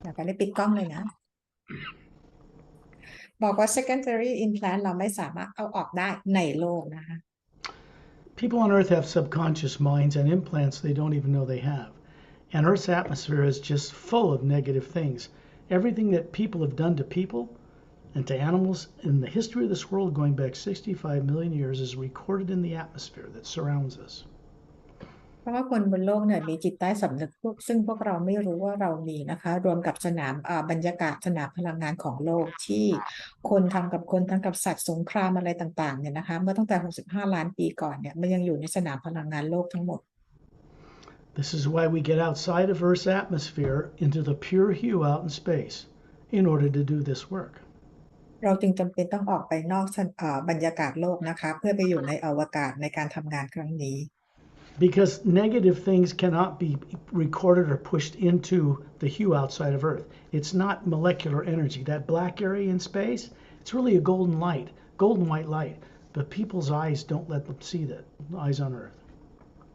นะคะได้ปิดกล้องเลยนะบอกว่า secondary implant เราไม่สามารถเอาออกได้ในโลกนะคะ People on Earth have subconscious minds and implants they don't even know they have. And Earth's atmosphere is just full of negative things. Everything that people have done to people and to animals in the history of this world going back 65 million years is recorded in the atmosphere that surrounds us. เพราะว่าคนบนโลกเนี่ยมีจิตใต้สำนึกซึ่งพวกเราไม่รู้ว่าเรามีนะคะรวมกับสนามบรรยากาศสนามพลังงานของโลกที่คนทำกับคนทั้งกับสัตว์สงครามอะไรต่างๆเนี่ยนะคะเมื่อตั้งแต่65ล้านปีก่อนเนี่ยมันยังอยู่ในสนามพลังงานโลกทั้งหมด This is why we get outside of Earth's atmosphere into the pure hue out in space in order to do this work. เราจึงจำเป็นต้องออกไปนอกบรรยากาศโลกนะคะเพื่อไปอยู่ในอวกาศในการทำงานครั้งนี้ Because negative things cannot be recorded or pushed into the hue outside of Earth. It's not molecular energy. That black area in space, it's really a golden light, golden white light. But people's eyes don't let them see that, eyes on Earth.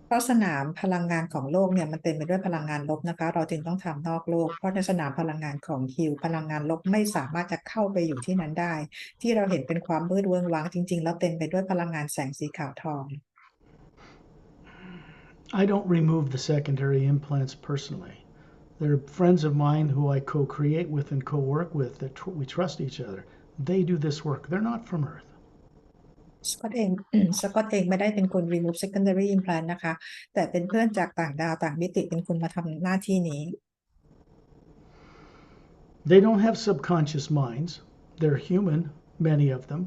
เพราะสนามพลังงานของโลกเนี่ยมันเต็มไปด้วยพลังงานลบนะคะเราจึงต้องทำนอกโลกเพราะในสนามพลังงานของฮิวพลังงานลบไม่สามารถจะเข้าไปอยู่ที่นั้นได้ที่เราเห็นเป็นความมืดเวิ้งว้างจริงๆแล้วเต็มไปด้วยพลังงานแสงสีขาวทอง I don't remove the secondary implants personally. They're friends of mine who I co-create with and co-work with that we trust each other. They do this work. They're not from Earth. สกอตเอง สกอตเองไม่ได้เป็นคน remove secondary implant นะคะแต่เป็นเพื่อนจากต่างดาวต่างมิติเป็นคนมาทำหน้าที่นี้ They don't have subconscious minds. They're human, many of them.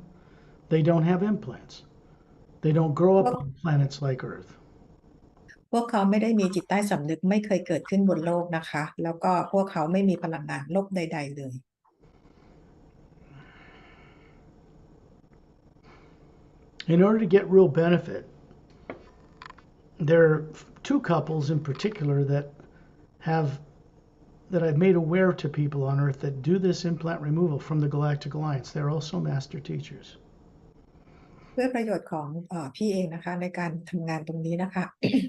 They don't have implants. They don't grow up on planets like Earth. พวกเขาไม่ได้มีจิตใต้สำนึกไม่เคยเกิดขึ้นบนโลกนะคะแล้วก็พวกเขาไม่มีพลังงานลบใดๆเลย In order to get real benefit, there are two couples in particular that I've made aware to people on Earth that do this implant removal from the Galactic Alliance. They're also master teachers. เพื่อประโยชน์ของพี่เองนะคะในการทำงานตรงนี้นะคะ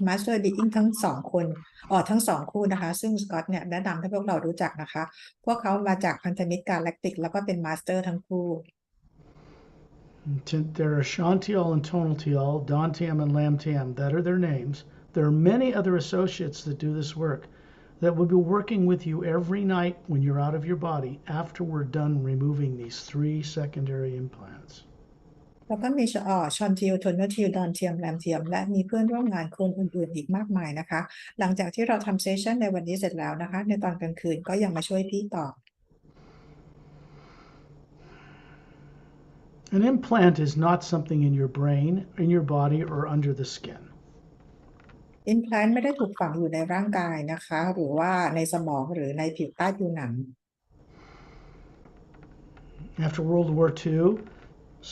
Master Being ทั้งสองคนทั้งสองคู่นะคะซึ่งสกอตเนี่ยแนะนำให้พวกเรารู้จักนะคะพวกเขามาจากพันธมิตรกาแล็กติกแล้วก็เป็นมาสเตอร์ทั้งคู่ There are Shantial and Tonaltial, Dantiam and Lamtiam. That are their names. There are many other associates that do this work that will be working with you every night when you're out of your body after we're done removing these 3 secondary implants. แล้วก็มีชอนทิลโทนทิลดอนเทียมแรมเทียมและมีเพื่อนร่วมงานคนอื่นๆอีกมากมายนะคะหลังจากที่เราทำเซสชันในวันนี้เสร็จแล้วนะคะในตอนกลางคืนก็ยังมาช่วยพี่ต่อ An implant is not something in your brain, in your body, or under the skin. implant ไม่ได้ถูกฝังอยู่ในร่างกายนะคะหรือว่าในสมองหรือในผิวใต้ผิวหนัง After World War II,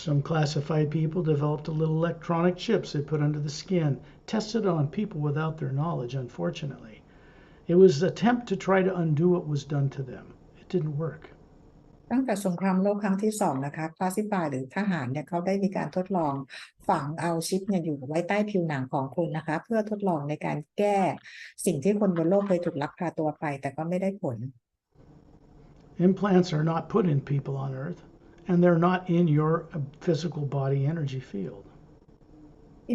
some classified people developed a little electronic chips they put under the skin, tested on people without their knowledge, unfortunately. It was an attempt to try to undo what was done to them. It didn't work. ตั้งแต่สงครามโลกครั้งที่2นะคะคลาสสิฟายหรือทหารเนี่ยเขาได้มีการทดลองฝังเอาชิปเนี่ยอยู่ไว้ใต้ผิวหนังของคุณนะคะเพื่อทดลองในการแก้สิ่งที่คนบนโลกเคยถูกลักพาตัวไปแต่ก็ไม่ได้ผล Implants are not put in people on Earth, and they're not in your physical body energy field.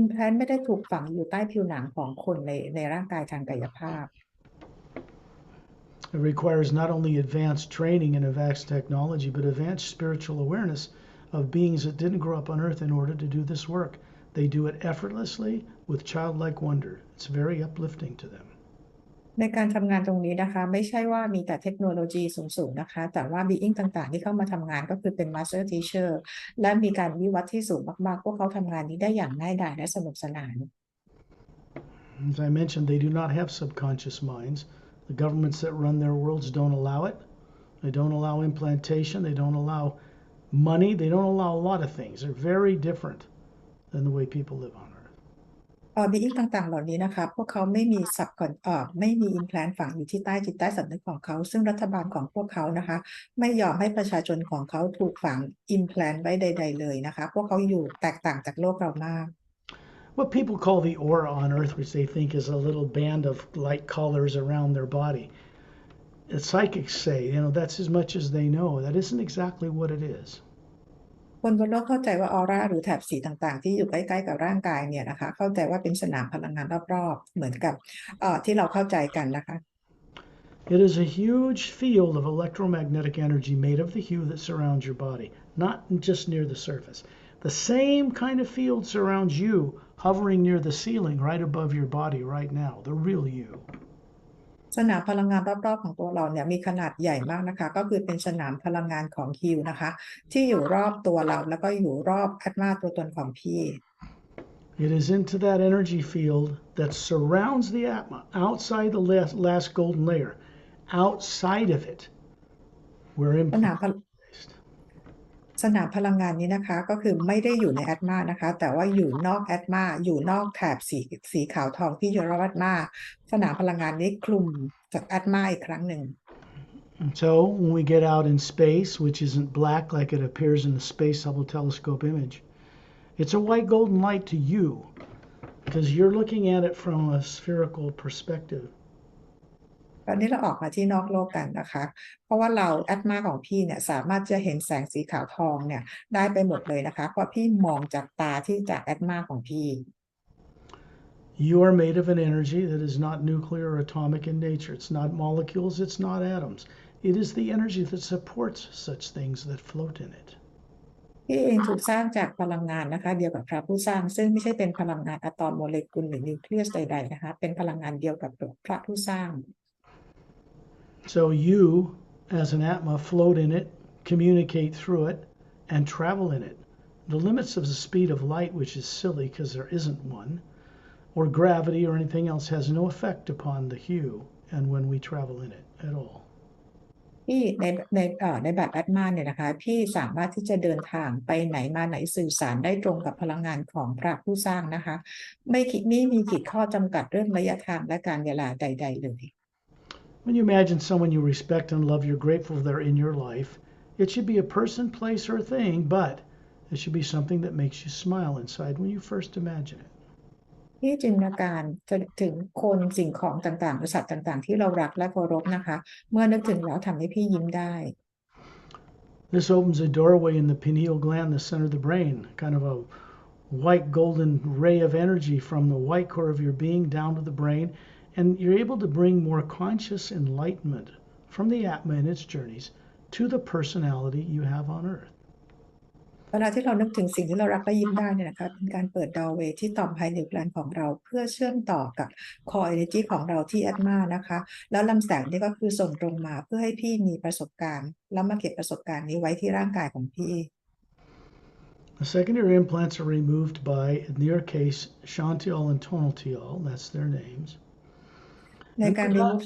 implant ไม่ได้ถูกฝังอยู่ใต้ผิวหนังของคนในร่างกายทางกายภาพ It requires not only advanced training in advanced technology, but advanced spiritual awareness of beings that didn't grow up on Earth in order to do this work. They do it effortlessly with childlike wonder. It's very uplifting to them. ในการทำงานตรงนี้นะคะไม่ใช่ว่ามีแต่เทคโนโลยีสูงๆนะคะแต่ว่า being ต่างๆที่เข้ามาทำงานก็คือเป็น master teacher และมีการวิวัฒน์ที่สูงมากๆพวกเขาทำงานนี้ได้อย่างง่ายดายและสนุกสนาน As I mentioned, they do not have subconscious minds. The governments that run their worlds don't allow it. They don't allow implantation. They don't allow money. They don't allow a lot of things. They're very different than the way people live on Earth. being ต่างๆเหล่านี้นะคะพวกเขาไม่มีไม่มี implant ฝังอยู่ที่ใต้จิตใต้สำนึกของเขาซึ่งรัฐบาลของพวกเขานะคะไม่ยอมให้ประชาชนของเขาถูกฝัง implant ไว้ใดๆเลยนะคะพวกเขาอยู่แตกต่างจากโลกเรามาก What people call the aura on Earth, which they think is a little band of light colors around their body, psychics say, that's as much as they know. That isn't exactly what it is. คนบนโลกเข้าใจว่าออร่าหรือแถบสีต่างๆที่อยู่ใกล้ๆกับร่างกายเนี่ยนะคะเข้าใจว่าเป็นสนามพลังงานรอบๆเหมือนกับที่เราเข้าใจกันนะคะ It is a huge field of electromagnetic energy made of the hue that surrounds your body, not just near the surface. The same kind of field surrounds you, hovering near the ceiling right above your body right now, the real you. สนามพลังงานรอบๆของตัวเราเนี่ยมีขนาดใหญ่มากนะคะก็คือเป็นสนามพลังงานของฮิวนะคะที่อยู่รอบตัวเราแล้วก็อยู่รอบแอตมาตัวตนของพี่ It is into that energy field that surrounds the Atma, outside the last golden layer. Outside of it, where สนาม implants สนามพลังงานนี้นะคะก็คือไม่ได้อยู่ในแอตมานะคะแต่ว่าอยู่นอกแอตมาอยู่นอกแถบสีขาวทองที่อยู่รอบแอตมาสนามพลังงานนี้คลุมจากแอตมาอีกครั้งหนึ่ง And so when we get out in space, which isn't black like it appears in the Space Hubble telescope image, it's a white golden light to you because you're looking at it from a spherical perspective. ตอนนี้เราออกมาที่นอกโลกกันนะคะเพราะว่าเราแอตมาของพี่เนี่ยสามารถจะเห็นแสงสีขาวทองเนี่ยได้ไปหมดเลยนะคะเพราะพี่มองจากตาที่จากแอตมาของพี่ You are made of an energy that is not nuclear or atomic in nature. It's not molecules, it's not atoms. It is the energy that supports such things that float in it. พี่เองถูกสร้างจากพลังงานนะคะเดียวกับพระผู้สร้างซึ่งไม่ใช่เป็นพลังงานอะตอมโมเลกุลหรือนิวเคลียสใดๆนะคะเป็นพลังงานเดียวกับพระผู้สร้าง So you, as an Atma, float in it, communicate through it, and travel in it. The limits of the speed of light, which is silly because there isn't one, or gravity or anything else, has no effect upon the hue and when we travel in it at all. พี่ในแบบแอดมาเนี่ยนะคะพี่สามารถที่จะเดินทางไปไหนมาไหนสื่อสารได้ตรงกับพลังงานของพระผู้สร้างนะคะไม่มีขีดข้อจำกัดเรื่องระยะทางและการเวลาใดๆเลย When you imagine someone you respect and love, you're grateful they're in your life, it should be a person, place, or thing, but it should be something that makes you smile inside when you first imagine it. ที่จินตนาการจะถึงคนสิ่งของต่างๆหรือสัตว์ต่างๆที่เรารักและเคารพนะคะเมื่อนึกถึงแล้วทำให้พี่ยิ้มได้ This opens a doorway in the pineal gland, the center of the brain, kind of a white golden ray of energy from the white core of your being down to the brain, and you're able to bring more conscious enlightenment from the Atma in its journeys to the personality you have on Earth. เวลาที่เรานึกถึงสิ่งที่เรารักและยิ้มได้เนี่ยนะคะเป็นการเปิดดอเวย์ที่ต่อมไพนิวแกลนของเราเพื่อเชื่อมต่อกับคอเอเนจีของเราที่แอดมานะคะแล้วลำแสงนี่ก็คือส่งตรงมาเพื่อให้พี่มีประสบการณ์แล้วมาเก็บประสบการณ์นี้ไว้ที่ร่างกายของพี่ The secondary implants are removed by, in your case, Shantial and Tonaltial, that's their names. ในการ remove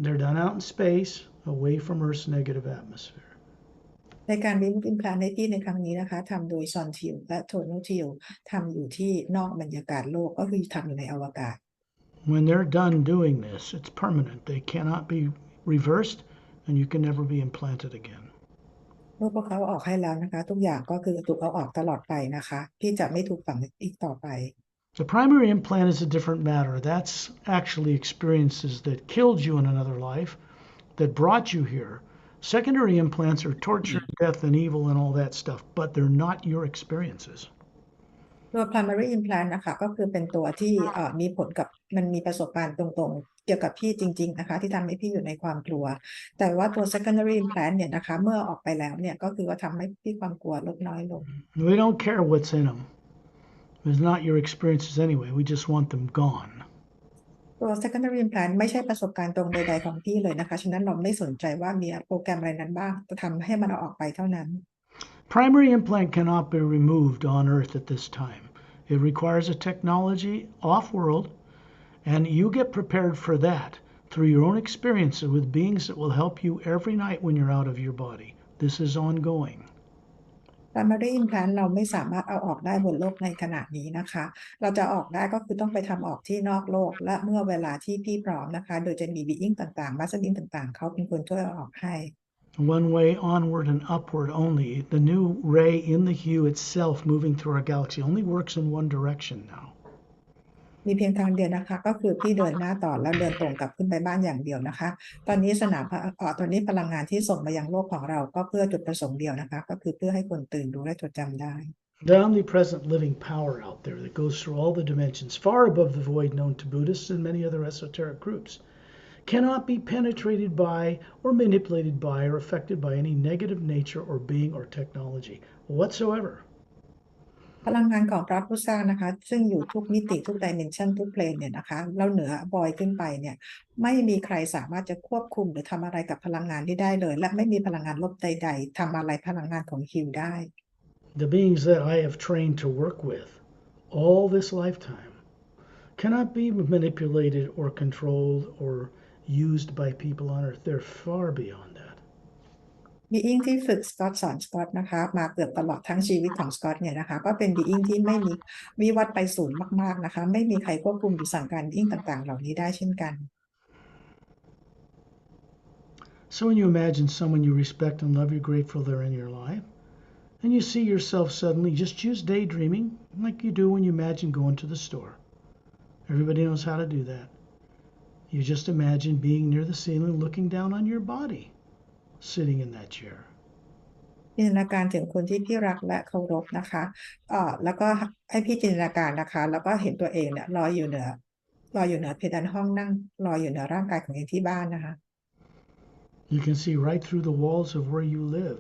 They're done out in space, away from Earth's negative atmosphere. ในการ remove implant ในพี่ในครั้งนี้นะคะทำโดยซอนทิลและโทโนทิลทำอยู่ที่นอกบรรยากาศโลกก็คือทำอยู่ในอวกาศ When they're done doing this, it's permanent. They cannot be reversed, and you can never be implanted again. เมื่อพวกเขาออกให้แล้วนะคะทุกอย่างก็คือถูกเอาออกตลอดไปนะคะพี่จะไม่ถูกฝังอีกต่อไป The primary implant is a different matter. That's actually experiences that killed you in another life, that brought you here. Secondary implants are torture, death, and evil and all that stuff, but they're not your experiences. ตัว primary implant นะคะก็คือเป็นตัวที่มีผลกับมันมีประสบการณ์ตรงๆเกี่ยวกับพี่จริงๆนะคะที่ทำให้พี่อยู่ในความกลัวแต่ว่าตัว secondary implant เนี่ยนะคะเมื่อออกไปแล้วเนี่ยก็คือว่าทำให้พี่ความกลัวลดน้อยลง We don't care what's in them. It's not your experiences anyway. We just want them gone. ตัว secondary implant ไม่ใช่ประสบการณ์ตรงใดๆของพี่เลยนะคะฉะนั้นเราไม่สนใจว่ามีโปรแกรมอะไรนั้นบ้างจะทำให้มันเอาออกไปเท่านั้น Primary implant cannot be removed on Earth at this time. It requires a technology off-world, and you get prepared for that through your own experiences with beings that will help you every night when you're out of your body. This is ongoing. primary implant เราไม่สามารถเอาออกได้บนโลกในขณะนี้นะคะเราจะออกได้ก็คือต้องไปทำออกที่นอกโลกและเมื่อเวลาที่พี่พร้อมนะคะโดยจะมี being ต่างๆ master being ต่างๆเขาเป็นคนช่วยเอาออกให้ One way, onward and upward only. The new ray in the hue itself moving through our galaxy only works in one direction now. มีเพียงทางเดียวนะคะก็คือพี่เดินหน้าต่อแล้วเดินตรงกลับขึ้นไปบ้านอย่างเดียวนะคะตอนนี้ตอนนี้พลังงานที่ส่งมายังโลกของเราก็เพื่อจุดประสงค์เดียวนะคะก็คือเพื่อให้คนตื่นรู้และจดจำได้ The omnipresent living power out there that goes through all the dimensions, far above the void known to Buddhists and many other esoteric groups, cannot be penetrated by or manipulated by or affected by any negative nature or being or technology whatsoever. พลังงานของพระผู้สร้างนะคะซึ่งอยู่ทุกมิติทุกดิเมนชันทุกเพลนเนี่ยนะคะแล้วเหนือบอยขึ้นไปเนี่ยไม่มีใครสามารถจะควบคุมหรือทำอะไรกับพลังงานที่ได้เลยและไม่มีพลังงานลบใดๆทำอะไรพลังงานของฮิวได้ The beings that I have trained to work with all this lifetime cannot be manipulated or controlled or used by people on earth. They're far beyond that. บีอิงที่ฝึกสกอตสอนสกอตนะคะมาเกือบตลอดทั้งชีวิตของสกอตเนี่ยนะคะก็เป็นบีอิงที่ไม่มีวิวัฒน์ไปศูนย์มากๆนะคะไม่มีใครควบคุมหรือสั่งการบีอิงต่างๆเหล่านี้ได้เช่นกัน So when you imagine someone you respect and love, you're grateful they're in your life, and you see yourself suddenly, just choose daydreaming like you do when you imagine going to the store. Everybody knows how to do that. You just imagine being near the ceiling, looking down on your body, sitting in that chair. จินตนาการถึงคนที่พี่รักและเคารพนะคะแล้วก็ให้พี่จินตนาการนะคะแล้วก็เห็นตัวเองเนี่ยลอยอยู่เหนือเพดานห้องนั่งลอยอยู่เหนือร่างกายของเองที่บ้านนะคะ You can see right through the walls of where you live.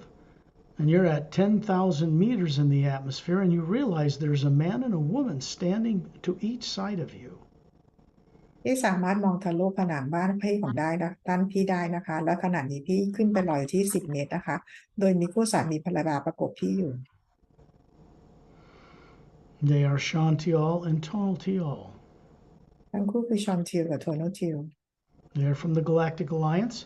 And you're at 10,000 meters in the atmosphere, and you realize there's a man and a woman standing to each side of you. พี่สามารถมองทะลุผนังบ้านพี่ของได้นะด้านพี่ได้นะคะแล้วขณะนี้พี่ขึ้นไปลอยอยู่ที่10 เมตรนะคะโดยมีคู่สามีภรรยาประกบพี่อยู่ They are Shantial and Tonaltial. ทั้งคู่คือชอนทิลกับโทโนทิล They're from the Galactic Alliance.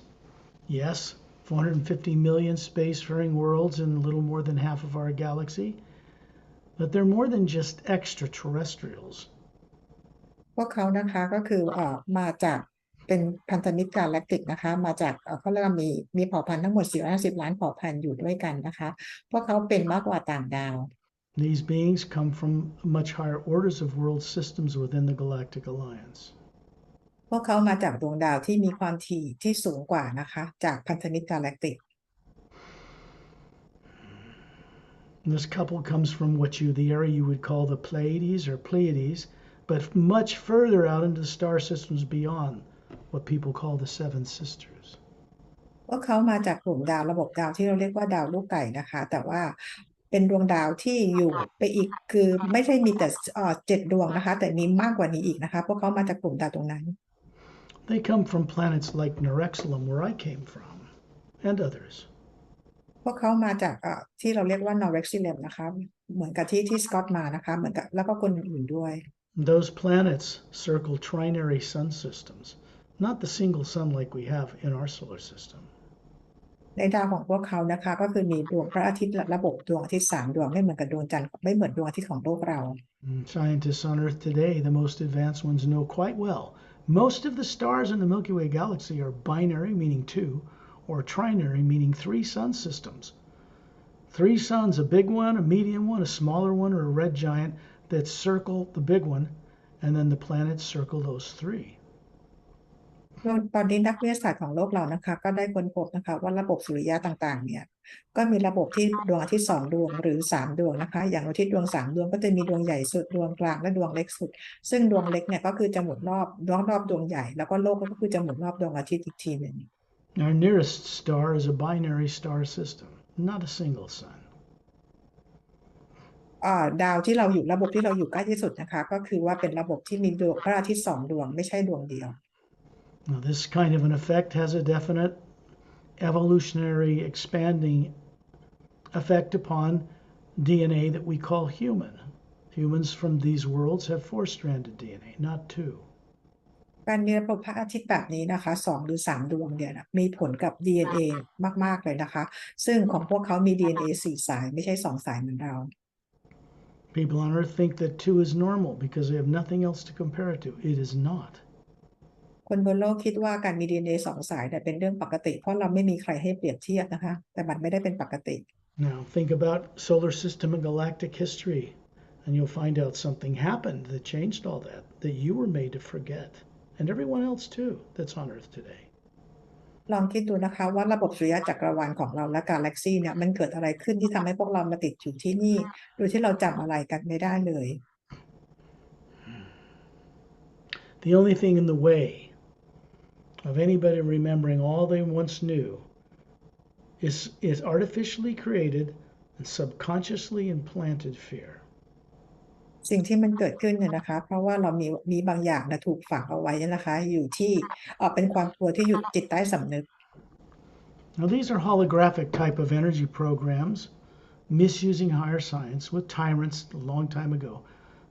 Yes, 450 million spacefaring worlds in a little more than half of our galaxy. But they're more than just extraterrestrials. พวกเขานะคะก็คือมาจากเป็นพันธมิตรกาแล็กติกนะคะมาจากเขาเรียกว่ามีเผ่าพันธุ์ทั้งหมด450 ล้านเผ่าพันธุ์อยู่ด้วยกันนะคะพวกเขาเป็นมากกว่าต่างดาว These beings come from much higher orders of world systems within the Galactic Alliance. พวกเขามาจากดวงดาวที่มีความถี่ที่สูงกว่านะคะจากพันธมิตรกาแล็กติก This couple comes from the area you would call the Pleiades or Pleiades, but much further out into the star systems beyond what people call the Seven Sisters. พวกเขามาจากกลุ่มดาวระบบดาวที่เราเรียกว่าดาวลูกไก่นะคะแต่ว่าเป็นดวงดาวที่อยู่ไปอีกคือไม่ใช่มีแต่7 ดวงนะคะแต่มีมากกว่านี้อีกนะคะพวกเขามาจากกลุ่มดาวตรงนั้น They come from planets like Nerexalum, where I came from, and others. พวกเขามาจากที่เราเรียกว่านอร์เร็กซิเลมนะคะเหมือนกับที่สกอตมานะคะเหมือนกับแล้วก็คนอื่นด้วย Those planets circle trinary sun systems, not the single sun like we have in our solar system. ในดาวของพวกเขานะคะก็คือมีดวงพระอาทิตย์และระบบดวงอาทิตย์3 ดวงไม่เหมือนกับดวงจันทร์ไม่เหมือนดวงอาทิตย์ของโลกเรา Scientists on Earth today, the most advanced ones, know quite well most of the stars in the Milky Way galaxy are binary, meaning 2, or trinary, meaning 3 sun systems. 3 suns, a big one, a medium one, a smaller one, or a red giant that circle the big one, and then the planets circle those 3. ตอนนี้นักวิทยาศาสตร์ของโลกเรานะคะก็ได้ค้นพบนะคะว่าระบบสุริยะต่างๆเนี่ยก็มีระบบที่ดวงอาทิตย์2 ดวงหรือ3 ดวงนะคะอย่างดวงอาทิตย์ดวง3 ดวงก็จะมีดวงใหญ่สุดดวงกลางและดวงเล็กสุดซึ่งดวงเล็กเนี่ยก็คือจะหมุนรอบดวงใหญ่แล้วก็โลกก็คือจะหมุนรอบดวงอาทิตย์อีกทีหนึ่ง Our nearest star is a binary star system, not a single sun. ดาวที่เราอยู่ระบบที่เราอยู่ใกล้ที่สุดนะคะก็คือว่าเป็นระบบที่มีดวงพระอาทิตย์2 ดวงไม่ใช่ดวงเดียว Now, this kind of an effect has a definite evolutionary expanding effect upon DNA that we call human. Humans from these worlds have 4-stranded DNA, not 2. การมีระบบพระอาทิตย์แบบนี้นะคะ2 หรือ 3 ดวงเนี่ยมีผลกับ DNA มากๆเลยนะคะซึ่งของพวกเขามี DNA 4 สายไม่ใช่2 สายเหมือนเรา People on Earth think that 2 is normal because they have nothing else to compare it to. It is not. คนบนโลกคิดว่าการมี DNA 2 สายเนี่ยเป็นเรื่องปกติเพราะเราไม่มีใครให้เปรียบเทียบนะคะแต่มันไม่ได้เป็นปกติ Now, think about solar system and galactic history And you'll find out something happened that changed all that, that you were made to forget. And everyone else too that's on Earth today. ลองคิดดูนะคะว่าระบบสุริยะจักรวาลของเราและกาแล็กซี่เนี่ยมันเกิดอะไรขึ้นที่ทำให้พวกเรามาติดอยู่ที่นี่โดยที่เราจำอะไรกันไม่ได้เลย The only thing in the way of anybody remembering all they once knew is artificially created and subconsciously implanted fear. สิ่งที่มันเกิดขึ้นเนี่ยนะคะเพราะว่าเรามีบางอย่างนะถูกฝังเอาไว้นะคะอยู่ที่เป็นความกลัวที่อยู่จิตใต้สำนึก Now these are holographic type of energy programs misusing higher science with tyrants a long time ago.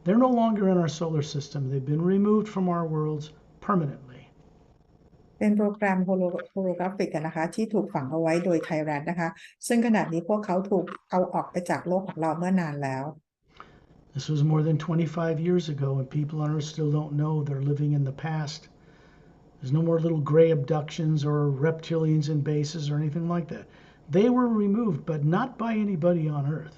They're no longer in our solar system. They've been removed from our worlds permanently. เป็นโปรแกรมโฮโลกราฟิกนะคะที่ถูกฝังเอาไว้โดยไทแรนนะคะซึ่งขณะนี้พวกเขาถูกเอาออกไปจากโลกของเราเมื่อนานแล้ว This was more than 25 years ago, and people on Earth still don't know they're living in the past. There's no more little gray abductions or reptilians in bases or anything like that. They were removed, but not by anybody on Earth.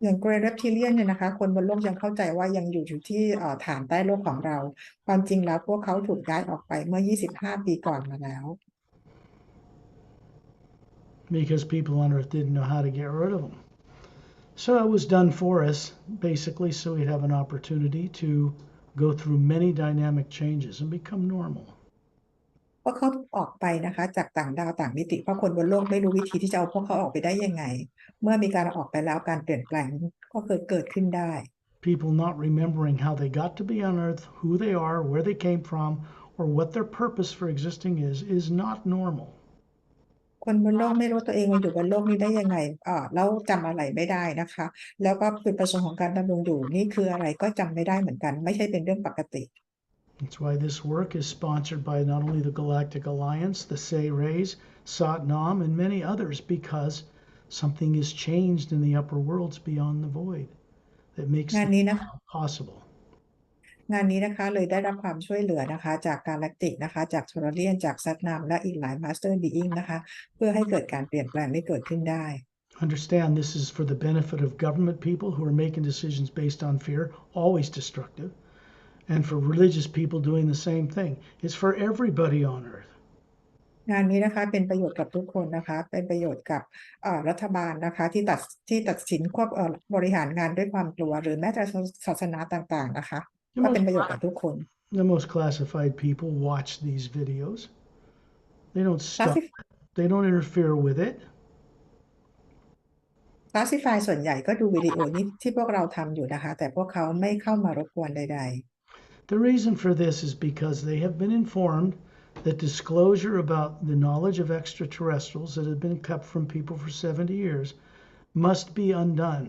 อย่างเกรย์เรปทิเลียนเนี่ยนะคะคนบนโลกยังเข้าใจว่ายังอยู่ที่ฐานใต้โลกของเราความจริงแล้วพวกเขาถูกย้ายออกไปเมื่อ25 ปีก่อนมาแล้ว Because people on Earth didn't know how to get rid of them. So it was done for us, basically, so we'd have an opportunity to go through many dynamic changes and become normal. พวกเขาถูกออกไปนะคะจากต่างดาวต่างมิติเพราะคนบนโลกไม่รู้วิธีที่จะเอาพวกเขาออกไปได้ยังไงเมื่อมีการออกไปแล้วการเปลี่ยนแปลงก็เกิดขึ้นได้ People not remembering how they got to be on Earth, who they are, where they came from, or what their purpose for existing is not normal. คนบนโลกไม่รู้ตัวเองมาอยู่บนโลกนี้ได้ยังไงแล้วจำอะไรไม่ได้นะคะแล้วก็จุดประสงค์ของการดำรงอยู่นี่คืออะไรก็จำไม่ได้เหมือนกันไม่ใช่เป็นเรื่องปกติ That's why this work is sponsored by not only the Galactic Alliance, the Say Rays, Satnam, and many others, because something is changed in the upper worlds beyond the void that makes งานนี้นะ it possible. งานนี้นะคะเลยได้รับความช่วยเหลือนะคะจากกาแล็กติกนะคะจากโทรเลียนจากซัตนามและอีกหลายมาสเตอร์บีอิงนะคะเพื่อให้เกิดการเปลี่ยนแปลงได้เกิดขึ้นได้ Understand this is for the benefit of government people who are making decisions based on fear, always destructive, and for religious people doing the same thing. It's for everybody on Earth. งานนี้นะคะเป็นประโยชน์กับทุกคนนะคะเป็นประโยชน์กับรัฐบาลนะคะที่ตัดสินควบบริหารงานด้วยความกลัวหรือแม้แต่ศาสนาต่างๆนะคะก็เป็นประโยชน์กับทุกคน The most classified people watch these videos. They don't stop. They don't interfere with it. Classify ส่วนใหญ่ก็ดูวิดีโอนี้ที่พวกเราทำอยู่นะคะแต่พวกเขาไม่เข้ามารบกวนใดๆ The reason for this is because they have been informed that disclosure about the knowledge of extraterrestrials that has been kept from people for 70 years must be undone.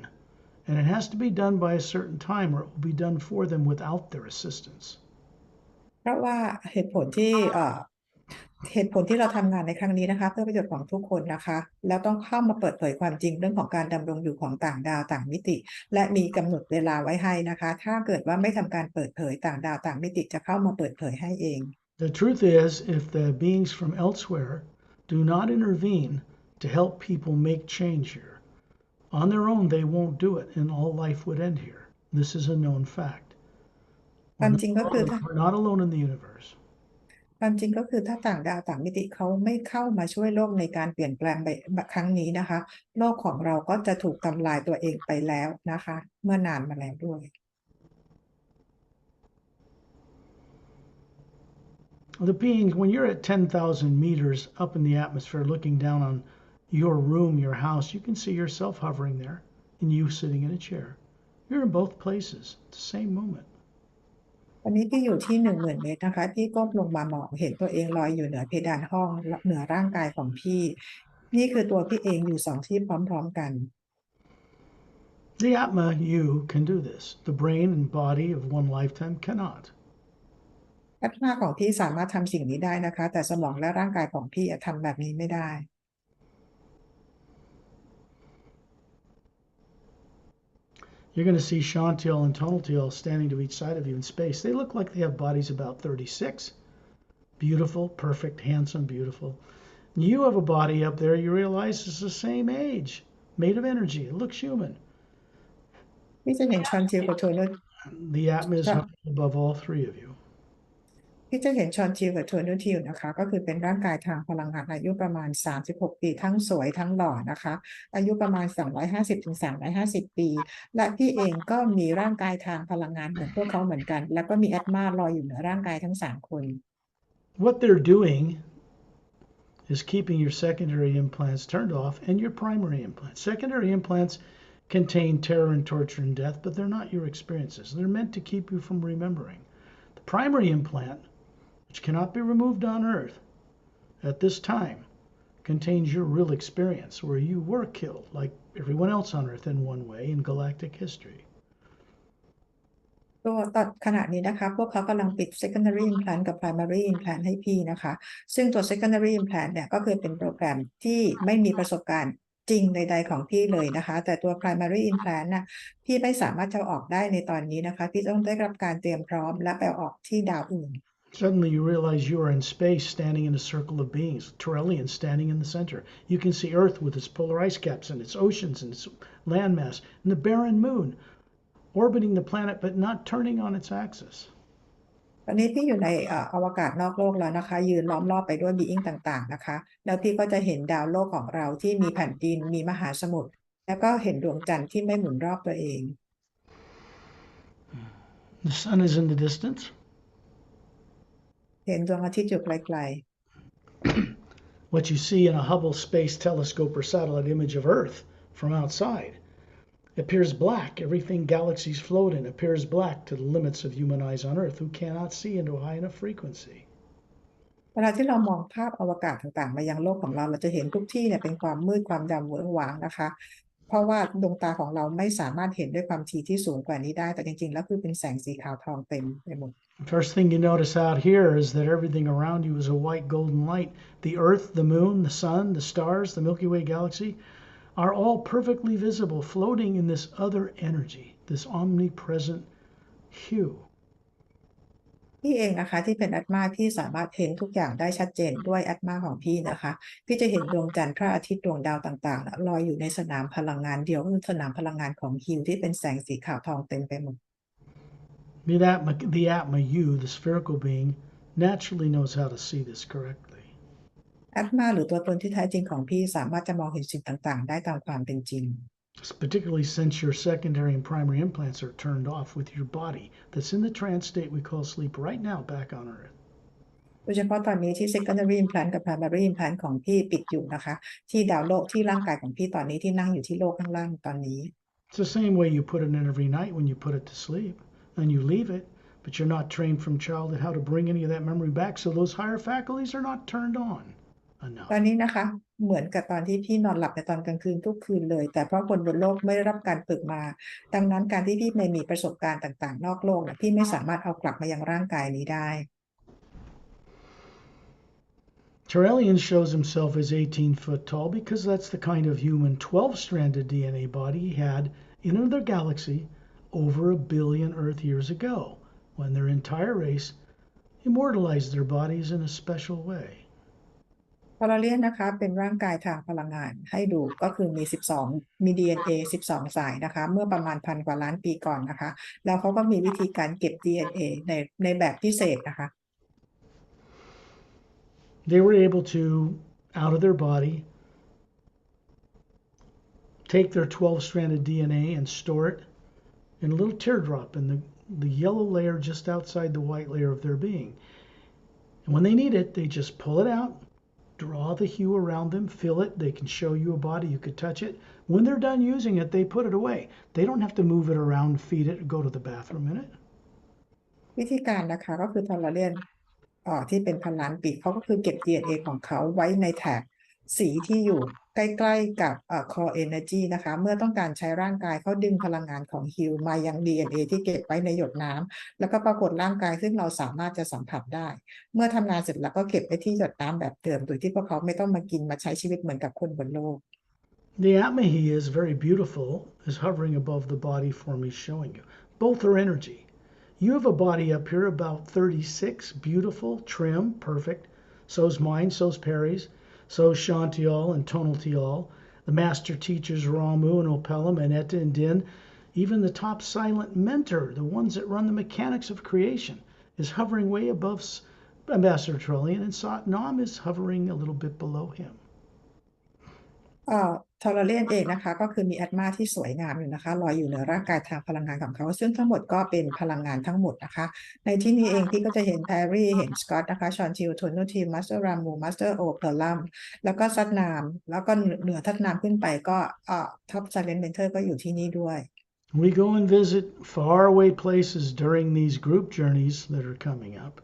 And it has to be done by a certain time or it will be done for them without their assistance. เพราะว่าเหตุผลที่เราทำงานในครั้งนี้นะคะเพื่อประโยชน์ของทุกคนนะคะแล้วต้องเข้ามาเปิดเผยความจริงเรื่องของการดำรงอยู่ของต่างดาวต่างมิติและมีกำหนดเวลาไว้ให้นะคะถ้าเกิดว่าไม่ทำการเปิดเผยต่างดาวต่างมิติจะเข้ามาเปิดเผยให้เอง The truth is, if the beings from elsewhere do not intervene to help people make change here, on their own they won't do it and all life would end here. This is a known fact. ความจริงก็คือ We're not alone in the universe. ความจริงก็คือถ้าต่างดาวต่างมิติเขาไม่เข้ามาช่วยโลกในการเปลี่ยนแปลงครั้งนี้นะคะโลกของเราก็จะถูกทำลายตัวเองไปแล้วนะคะเมื่อนานมาแล้วด้วย The beings, when you're at 10,000 meters up in the atmosphere looking down on your room, your house, you can see yourself hovering there and you sitting in a chair. You're in both places at the same moment. วันนี้พี่อยู่ที่10,000 เมตรนะคะพี่ก้มลงมามองเห็นตัวเองลอยอยู่เหนือเพดานห้องเหนือร่างกายของพี่นี่คือตัวพี่เองอยู่2 ที่พร้อมๆกัน The Atma, you can do this. The brain and body of one lifetime cannot. อัตมาของพี่สามารถทำสิ่งนี้ได้นะคะแต่สมองและร่างกายของพี่ทำแบบนี้ไม่ได้ You're going to see Chantil and Tonaltil standing to each side of you in space. They look like they have bodies about 36. Beautiful, perfect, handsome, beautiful. You have a body up there you realize is the same age, made of energy. It looks human. พี่จะเห็นชอนทิวกับโทนู The Atma is hovering above all three of you. พี่จะเห็นชอนทิวกับโทนูทิวนะคะก็คือเป็นร่างกายทางพลังงานอายุประมาณ36ปีทั้งสวยทั้งหล่อนะคะอายุประมาณ250ถึง350ปีและพี่เองก็มีร่างกายทางพลังงานเหมือนพวกเขาเหมือนกันแล้วก็มีแอตมาลอยอยู่เหนือร่างกายทั้ง3คน What they're doing is keeping your secondary implants turned off and your primary implants. Secondary implants contain terror and torture and death, but they're not your experiences. They're meant to keep you from remembering. The primary implant, which cannot be removed on Earth at this time, contains your real experience where you were killed like everyone else on Earth in one way in galactic history. ตัวตอนขณะนี้นะคะพวกเขากำลังปิด secondary implant กับ primary implant ให้พี่นะคะซึ่งตัว secondary implant เนี่ยก็คือเป็นโปรแกรมที่ไม่มีประสบการณ์จริงใดๆของพี่เลยนะคะแต่ตัว primary implant น่ะพี่ไม่สามารถจะออกได้ในตอนนี้นะคะพี่ต้องได้รับการเตรียมพร้อมและไปออกที่ดาวอื่น Suddenly you realize you are in space standing in a circle of beings, Turellian standing in the center. You can see Earth with its polar ice caps and its oceans and its landmass, and the barren moon orbiting the planet but not turning on its axis. ตอนนี้พี่อยู่ในอวกาศนอกโลกแล้วนะคะยืนล้อมรอบไปด้วยบีอิงต่างๆนะคะแล้วพี่ก็จะเห็นดาวโลกของเราที่มีแผ่นดินมีมหาสมุทรแล้วก็เห็นดวงจันทร์ที่ไม่หมุนรอบตัวเอง The sun is in the distance. เห็นดวงอาทิตย์อยู่ไกล What you see in a Hubble Space Telescope or satellite image of Earth from outside appears black. Everything galaxies float in appears black to the limits of human eyes on Earth who cannot see into a high enough frequency. ๆเวลาที่เรามองภาพอวกาศต่างๆมายังโลกของเราเราจะเห็นทุกที่เนี่ยเป็นความมืดความดำเวอร์วางนะคะเพราะว่าดวงตาของเราไม่สามารถเห็นด้วยความถี่ที่สูงกว่านี้ได้แต่จริงๆแล้วคือเป็นแสงสีขาวทองเต็มไปหมด First thing you notice out here is that everything around you is a white golden light. The Earth, the Moon, the Sun, the stars, the Milky Way galaxy are all perfectly visible, floating in this other energy, this omnipresent hue. พี่เองนะคะที่เป็นแอตมาพี่สามารถเห็นทุกอย่างได้ชัดเจนด้วยแอตมาของพี่นะคะพี่จะเห็นดวงจันทร์พระอาทิตย์ดวงดาวต่างๆลอยอยู่ในสนามพลังงานเดียวคือสนามพลังงานของฮิวที่เป็นแสงสีขาวทองเต็มไปหมด The Atma, you, the spherical being, naturally knows how to see this correctly. แอตมาหรือตัวตนที่แท้จริงของพี่สามารถจะมองเห็นสิ่งต่างๆได้ตามความเป็นจริง Particularly since your secondary and primary implants are turned off with your body that's in the trance state we call sleep right now back on Earth. โดยเฉพาะตอนนี้ที่ secondary implant กับ primary implant ของพี่ปิดอยู่นะคะที่ดาวโลกที่ร่างกายของพี่ตอนนี้ที่นั่งอยู่ที่โลกข้างล่างตอนนี้ It's the same way you put it in every night when you put it to sleep and you leave it, but you're not trained from childhood how to bring any of that memory back, so those higher faculties are not turned on enough. ตอนนี้นะคะเหมือนกับตอนที่พี่นอนหลับในตอนกลางคืนทุกคืนเลยแต่เพราะคนบนโลกไม่ได้รับการฝึกมาดังนั้นการที่พี่ไม่มีประสบการณ์ต่างๆนอกโลกนะพี่ไม่สามารถเอากลับมายังร่างกายนี้ได้ Turellian shows himself as 18 foot tall because that's the kind of human 12-stranded DNA body he had in another galaxy over 1 billion Earth years ago, when their entire race immortalized their bodies in a special way. พอเราเรียนนะคะเป็นร่างกายทางพลังงานให้ดูก็คือมี12มี DNA 12สายนะคะเมื่อประมาณพันกว่าล้านปีก่อนนะคะแล้วเขาก็มีวิธีการเก็บ DNA ในแบบพิเศษนะคะ They were able to, out of their body, take their 12-stranded DNA and store it in a little teardrop in the yellow layer just outside the white layer of their being. And when they need it, they just pull it out, draw the hue around them, fill it. They can show you a body. You could touch it. When they're done using it, they put it away. They don't have to move it around, feed it, or go to the bathroom in it. วิธีการนะคะก็คือทอร์เรียนที่เป็นพันล้านปีเขาก็คือเก็บ DNA ของเขาไว้ในแถบสีที่อยู่ใกล้ๆกับcore energy นะคะเมื่อต้องการใช้ร่างกายเขาดึงพลังงานของฮิวมายัง DNA ที่เก็บไว้ในหยดน้ำแล้วก็ปรากฏร่างกายซึ่งเราสามารถจะสัมผัสได้เมื่อทำงานเสร็จแล้วก็เก็บไว้ที่หยดน้ำแบบเดิมโดยที่พวกเขาไม่ต้องมากินมาใช้ชีวิตเหมือนกับคนบนโลก The Atma he is very beautiful, is hovering above the body form he's showing you. Both are energy. You have a body up here about 36, beautiful, trim, perfect. So's mine, so's Perry's, so's Shantial and Tonaltial. The master teachers Ramu and Opelum and Etta and Din Even the top silent mentor, the ones that run the mechanics of creation, is hovering way above Ambassador Trillian, and Satnam is hovering a little bit below him. ทอร์เรียนเองนะคะก็คือมีแอตมาที่สวยงามอยู่นะคะลอยอยู่เหนือร่างกายทางพลังงานของเขาซึ่งทั้งหมดก็เป็นพลังงานทั้งหมดนะคะในที่นี้เองพี่ก็จะเห็นแพรรี่เห็นสกอตนะคะชอนทิลโทโนทีมาสเตอร์รามูมาสเตอร์โอเพอร์ลัมแล้วก็ซัดนามแล้วก็เหนือทัดนามขึ้นไปก็ท็อปไซเลนต์เมนเทอร์ก็อยู่ที่นี่ด้วย We go and visit faraway places during these group journeys that are coming up,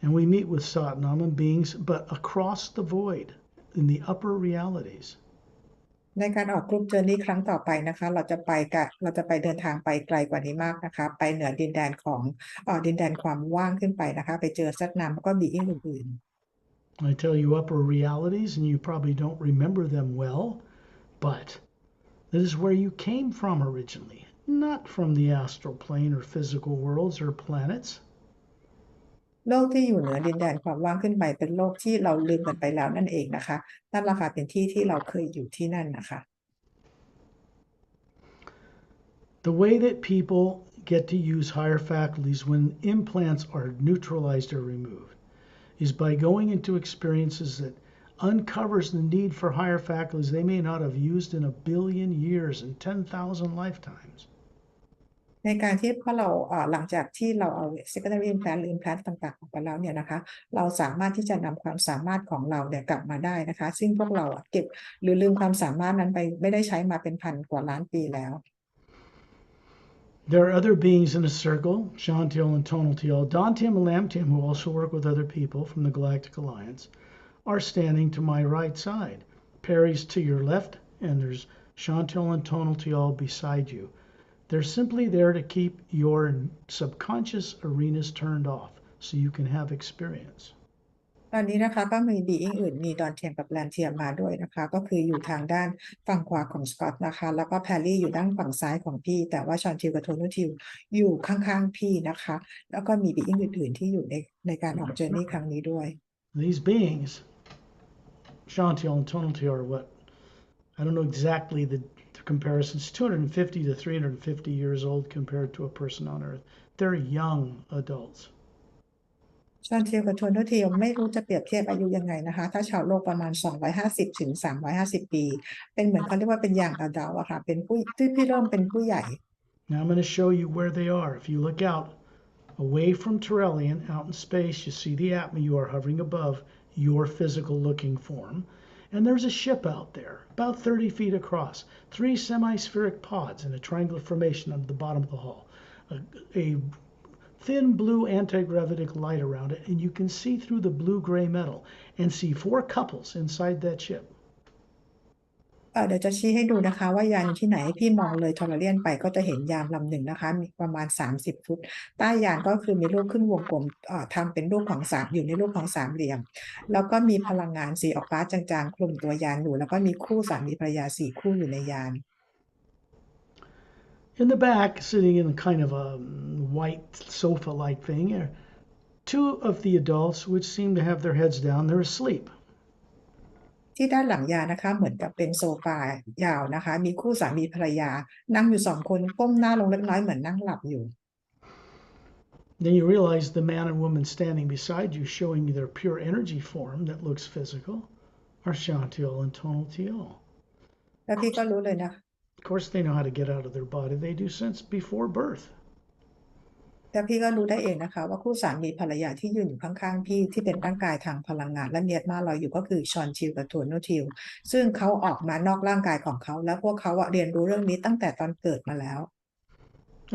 and we meet with Satnam and beings, but across the void in the upper realities. ในการออกกรุ๊ปเจอร์นี่ครั้งต่อไปนะคะเราจะไปเดินทางไปไกลกว่านี้มากนะคะไปเหนือดินแดนของดินแดนความว่างขึ้นไปนะคะไปเจอซัดนามแล้วก็บีอิงอื่น I tell you upper realities, and you probably don't remember them well, but this is where you came from originally, not from the astral plane or physical worlds or planets. โลกที่อยู่เหนือดินแดนความว่างขึ้นไปเป็นโลกที่เราลืมกันไปแล้วนั่นเองนะคะนั่นแหละค่ะเป็นที่ที่เราเคยอยู่ที่นั่นนะคะ The way that people get to use higher faculties when implants are neutralized or removed is by going into experiences that uncovers the need for higher faculties they may not have used in 1 billion years and 10,000 lifetimes. ในการที่พอเราหลังจากที่เราเอา secondary implant หรือ implant ต่างๆออกไปแล้วเนี่ยนะคะเราสามารถที่จะนำความสามารถของเราเนี่ยกลับมาได้นะคะซึ่งพวกเราเก็บหรือลืมความสามารถนั้นไปไม่ได้ใช้มาเป็นพันกว่าล้านปีแล้ว There are other beings in the circle, Shantiel and Tonaltiel, Dantium and Lamtium, who also work with other people from the Galactic Alliance, are standing to my right side. Perry's to your left, and there's Shantiel and Tonaltiel beside you. They're simply there to keep your subconscious arenas turned off so you can have experience. ตอนนี้นะคะก็มีบีอิงอื่นมีดอนเทียมกับแลนเทียมมาด้วยนะคะก็คืออยู่ทางด้านฝั่งขวาของสกอตนะคะแล้วก็แพรรี่อยู่ด้านฝั่งซ้ายของพี่แต่ว่าชอนทิลกับโทนูทิลอยู่ข้างๆพี่นะคะแล้วก็มีบีอิงอื่นๆที่อยู่ในการออกเจอร์นี่ครั้งนี้ด้วย These beings, Shantiel and Tonaltiel, are what? I don't know exactly the comparisons, 250 to 350 years old compared to a person on Earth. They're young adults. ชอนทิลกับโทนูทิลไม่รู้จะเปรียบเทียบอายุยังไงนะคะถ้าชาวโลกประมาณ250ถึง350ปีเป็นเหมือนเขาเรียกว่าเป็นอย่างอดัลอะค่ะเป็นผู้ที่เริ่มเป็นผู้ใหญ่ Now I'm going to show you where they are. If you look out away from Turellian, out in space, you see the Atma. You are hovering above your physical looking form. And there's a ship out there, about 30 feet across, 3 semi-spheric pods in a triangular formation under the bottom of the hull. A thin blue anti-gravitic light around it, and you can see through the blue-gray metal and see 4 couples inside that ship. เดี๋ยวจะชี้ให้ดูนะคะว่ายานอยู่ที่ไหนพี่มองเลยทอร์เรียนไปก็จะเห็นยานลำหนึ่งนะคะมีประมาณ30ฟุตใต้ยานก็คือมีรูปขึ้นวงกลมทำเป็นรูปของอยู่ในรูปของสามเหลี่ยมแล้วก็มีพลังงานสีออกฟ้าจางๆคลุมตัวยานอยู่แล้วก็มีคู่สามีภรรยา4คู่อยู่ในยาน In the back, sitting in kind of a white sofa-like thing, are 2 of the adults which seem to have their heads down. They're asleep. ที่ด้านหลังยานนะคะเหมือนกับเป็นโซฟายาวนะคะมีคู่สามีภรรยานั่งอยู่2คนก้มหน้าลงเล็กน้อยเหมือนนั่งหลับอยู่ Then you realize the man and woman standing beside you, showing you their pure energy form that looks physical, are Shantiel and Tonaltiel. แล้วพี่ก็รู้เลยนะ Of course, they know how to get out of their body. They do since before birth. แต่พี่ก็รู้ได้เองนะคะว่าคู่สามีภรรยาที่ยืนอยู่ข้างๆพี่ที่เป็นร่างกายทางพลังงานและเนียดมาลอยอยู่ก็คือชอนทิลกับโทนูทิลซึ่งเขาออกมานอกร่างกายของเขาแล้วพวกเขาเรียนรู้เรื่องนี้ตั้งแต่ตอนเกิดมาแล้ว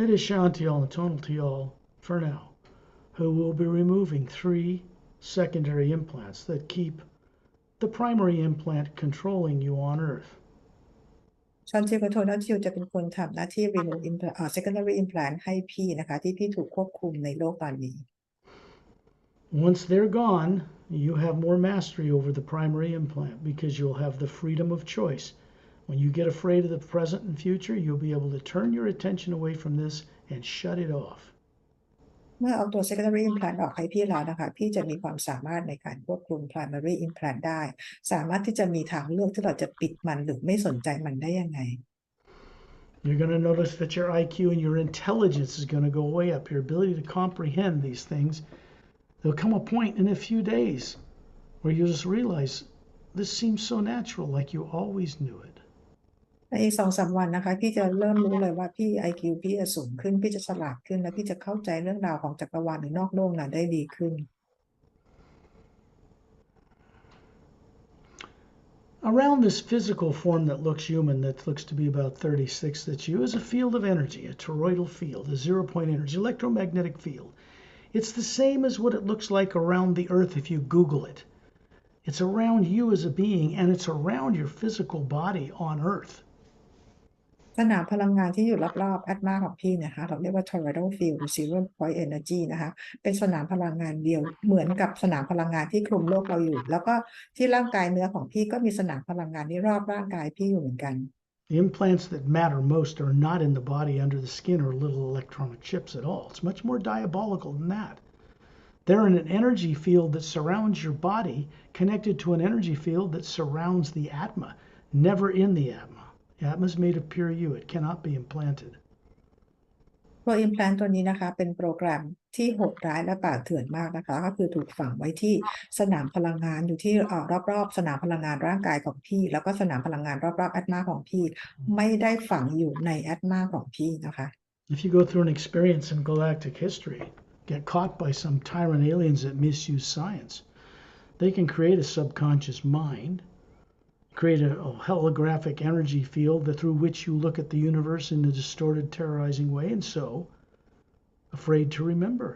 It is Shantiel and Tonaltiel for now, who will be removing 3 secondary implants that keep the primary implant controlling you on Earth. ชอนทิลกับโทนูทิลจะเป็นคนทำหน้าที่ remove secondary implant ให้พี่นะคะที่พี่ถูกควบคุมในโลกตอนนี้ Once they're gone, you have more mastery over the primary implant because you'll have the freedom of choice. When you get afraid of the present and future, you'll be able to turn your attention away from this and shut it off. เมื่อเอาตัว secondary implant ออกให้พี่แล้วนะคะพี่จะมีความสามารถในการควบคุม primary implant ได้สามารถที่จะมีทางเลือกที่เราจะปิดมันหรือไม่สนใจมันได้ยังไง You're going to notice that your IQ and your intelligence is going to go way up. Your ability to comprehend these things. There'll come a point in a few days where you'll just realize this seems so natural, like you always knew it. ในอีก2-3 วันนะคะพี่จะเริ่มรู้เลยว่าพี่ IQ พี่จะสูงขึ้นพี่จะฉลาดขึ้นและพี่จะเข้าใจเรื่องราวของจักรวาลหรือนอกโลกนั้นได้ดีขึ้น Around this physical form that looks human, that looks to be about 36, that's you, is a field of energy, a toroidal field, a 0-point energy, electromagnetic field. It's the same as what it looks like around the Earth if you Google it. It's around you as a being, and it's around your physical body on Earth. สนามพลังงานที่อยู่รอบๆแอตมาของพี่นะคะเราเรียกว่า toroidal field หรือ zero point energy นะคะเป็นสนามพลังงานเดียวเหมือนกับสนามพลังงานที่คลุมโลกเราอยู่แล้วก็ที่ร่างกายเนื้อของพี่ก็มีสนามพลังงานที่รอบร่างกายพี่อยู่เหมือนกัน The implants that matter most are not in the body under the skin or little electronic chips at all. It's much more diabolical than that. They're in an energy field that surrounds your body, connected to an energy field that surrounds the Atma, never in the Atma. The Atma is made of pure you. It cannot be implanted. ตัว implant ตัวนี้นะคะเป็นโปรแกรมที่โหดร้ายและป่าเถื่อนมากนะคะก็คือถูกฝังไว้ที่สนามพลังงานอยู่ที่รอบๆสนามพลังงานร่างกายของพี่แล้วก็สนามพลังงานรอบๆแอตมาของพี่ไม่ได้ฝังอยู่ในแอตมาของพี่นะคะ If you go through an experience in galactic history, get caught by some tyrant aliens that misuse science, they can create a subconscious mind, create a holographic energy field through which you look at the universe in a distorted, terrorizing way, and so afraid to remember.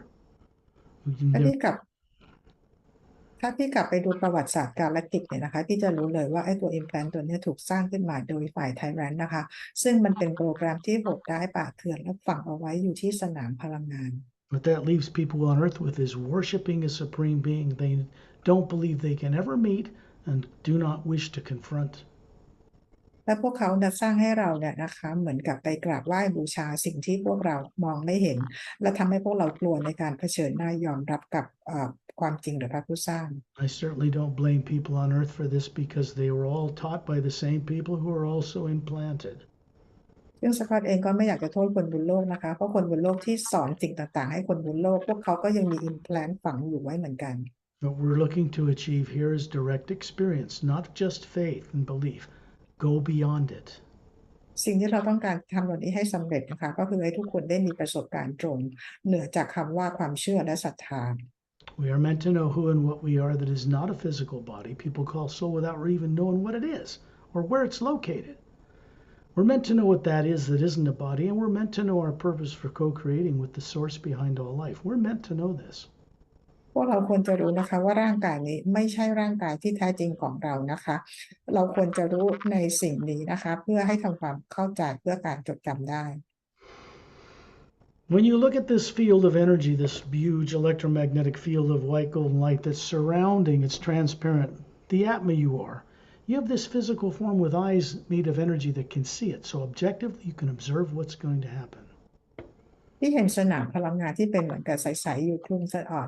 ถ้าพี่กลับไปดูประวัติศาสตร์กาแล็กติกเนี่ยนะคะพี่จะรู้เลยว่าไอ้ตัว implant ตัวนี้ถูกสร้างขึ้นมาโดยฝ่ายไทแรนต์นะคะซึ่งมันเป็นโปรแกรมที่โหดร้ายป่าเถื่อนและฝังเอาไว้อยู่ที่สนามพลังงาน What that leaves people on Earth with is worshiping a supreme being they don't believe they can ever meet and do not wish to confront. และพวกเขาเนี่ยสร้างให้เราเนี่ยนะคะเหมือนกับไปกราบไหว้บูชาสิ่งที่พวกเรามองไม่เห็นและทำให้พวกเรากลัวในการเผชิญหน้ายอมรับกับความจริงหรือพระผู้สร้าง I certainly don't blame people on Earth for this because they were all taught by the same people who are also implanted. ซึ่งสกอตเองก็ไม่อยากจะโทษคนบนโลกนะคะเพราะคนบนโลกที่สอนสิ่งต่างๆให้คนบนโลกพวกเขาก็ยังมี implant ฝังอยู่ไว้เหมือนกัน What we're looking to achieve here is direct experience, not just faith and belief. Go beyond it. สิ่งที่เราต้องการทำวันนี้ให้สำเร็จนะคะก็คือให้ทุกคนได้มีประสบการณ์ตรงเหนือจากคำว่าความเชื่อและศรัทธา We are meant to know who and what we are that is not a physical body. People call soul without even knowing what it is or where it's located. We're meant to know what that is that isn't a body, and we're meant to know our purpose for co-creating with the source behind all life. We're meant to know this. พวกเราควรจะรู้นะคะว่าร่างกายนี้ไม่ใช่ร่างกายที่แท้จริงของเรานะคะเราควรจะรู้ในสิ่งนี้นะคะเพื่อให้ทำความเข้าใจเพื่อการจดจำได้ When you look at this field of energy, this huge electromagnetic field of white golden light that's surrounding, it's transparent, the Atma you are, you have this physical form with eyes made of energy that can see it. So objectively, you can observe what's going to happen. พี่เห็นสนามพลังงานที่เป็นเหมือนกับใสๆอยู่คลุม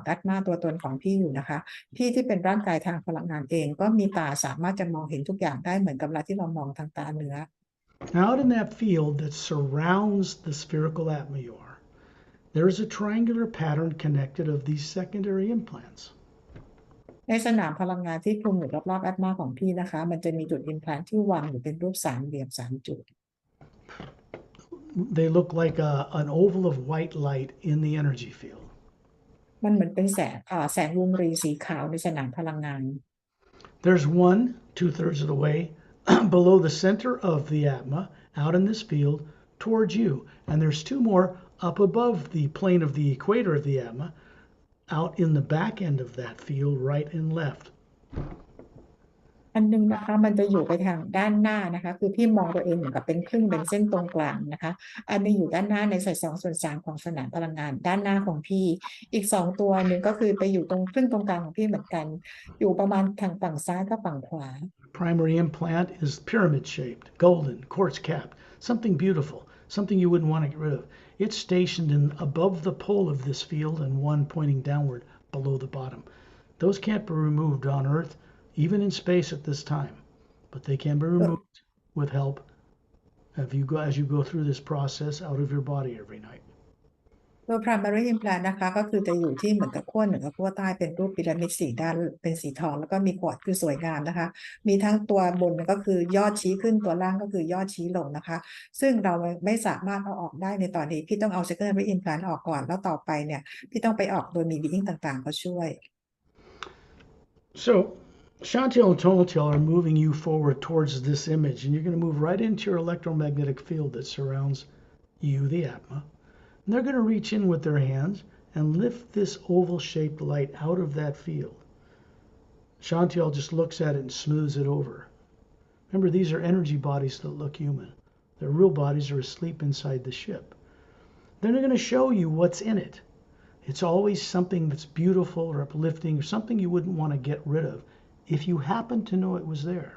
ดัดหน้าตัวตนของพี่อยู่นะคะพี่ที่เป็นร่างกายทางพลังงานเองก็มีตาสามารถจะมองเห็นทุกอย่างได้เหมือนกับเวลาที่เรามองทางตาเนื้อ Out in that field that surrounds the spherical Atma you are, there is a triangular pattern connected of these secondary implants. ในสนามพลังงานที่คลุมอยู่รอบๆแอตมาของพี่นะคะมันจะมีจุด implant ที่วางอยู่เป็นรูปสามเหลี่ยม3 จุด They look like an oval of white light in the energy field. มันเหมือนเป็นแสงวงรีสีขาวในสนามพลังงาน There's one 2/3 of the way below the center of the Atma out in this field towards you, and there's 2 more up above the plane of the equator of the Atma out in the back end of that field, right and left. อันนึงนะคะมันจะอยู่ไปทางด้านหน้านะคะคือพี่มองตัวเองเหมือนกับเป็นครึ่งเป็นเส้นตรงกลางนะคะอันนึงอยู่ด้านหน้าในส่วน2/3ของสนามพลังงานด้านหน้าของพี่อีก2ตัวหนึ่งก็คือไปอยู่ตรงครึ่งตรงกลางของพี่เหมือนกันอยู่ประมาณทางฝั่งซ้ายกับฝั่งขวา Primary implant is pyramid shaped, golden, quartz capped, something beautiful, something you wouldn't want to get rid of. It's stationed above the pole of this field and one pointing downward below the bottom. Those can't be removed on Earth, even in space at this time, but they can be removed with help as you go through this process out of your body every night. ตัว primary implant นะคะก็คือจะอยู่ที่เหมือนกับขั้วเหนือกับขั้วใต้เป็นรูปพีระมิด4ด้านเป็นสีทองแล้วก็มีควอร์ตคือสวยงามนะคะมีทั้งตัวบนก็คือยอดชี้ขึ้นตัวล่างก็คือยอดชี้ลงนะคะซึ่งเราไม่สามารถเอาออกได้ในตอนนี้พี่ต้องเอา secondary implant ออกก่อนแล้วต่อไปเนี่ยพี่ต้องไปออกโดยมี being ต่างๆก็ช่วย So Chantel and Tonal are moving you forward towards this image, and you're going to move right into your electromagnetic field that surrounds you, the Atma. And they're going to reach in with their hands and lift this oval-shaped light out of that field. Chantel just looks at it and smooths it over. Remember, these are energy bodies that look human. Their real bodies are asleep inside the ship. Then they're going to show you what's in it. It's always something that's beautiful or uplifting or something you wouldn't want to get rid of if you happen to know it was there.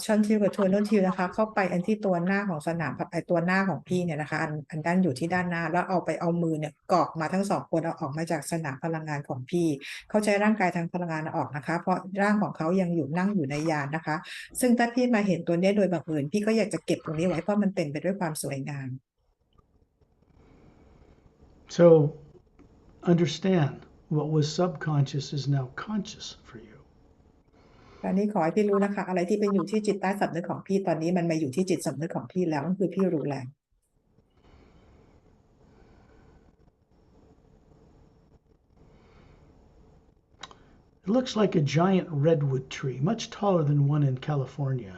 ชันทิวกับโทนทิวนะคะเข้าไปอันที่ตัวหน้าของสนามไอตัวหน้าของพี่เนี่ยนะคะอันด้านอยู่ที่ด้านหน้าแล้วเอามือเนี่ยกรอกมาทั้ง2คนเอาออกมาจากสนามพลังงานของพี่เขาใช้ร่างกายทางพลังงานออกนะคะเพราะร่างของเขายังนั่งอยู่ในยานนะคะซึ่งถ้าพี่มาเห็นตัวนี้โดยบังเอิญพี่ก็อยากจะเก็บตรงนี้ไว้เพราะมันเต็มไปด้วยความสวยงาม So understand what was subconscious is now conscious for you. ตอนนี้ขอให้พี่รู้นะคะอะไรที่เป็นอยู่ที่จิตใต้สำนึกของพี่ตอนนี้มันมาอยู่ที่จิตสำนึกของพี่แล้วนั่นคือพี่รู้แล้ว It looks like a giant redwood tree, much taller than one in California.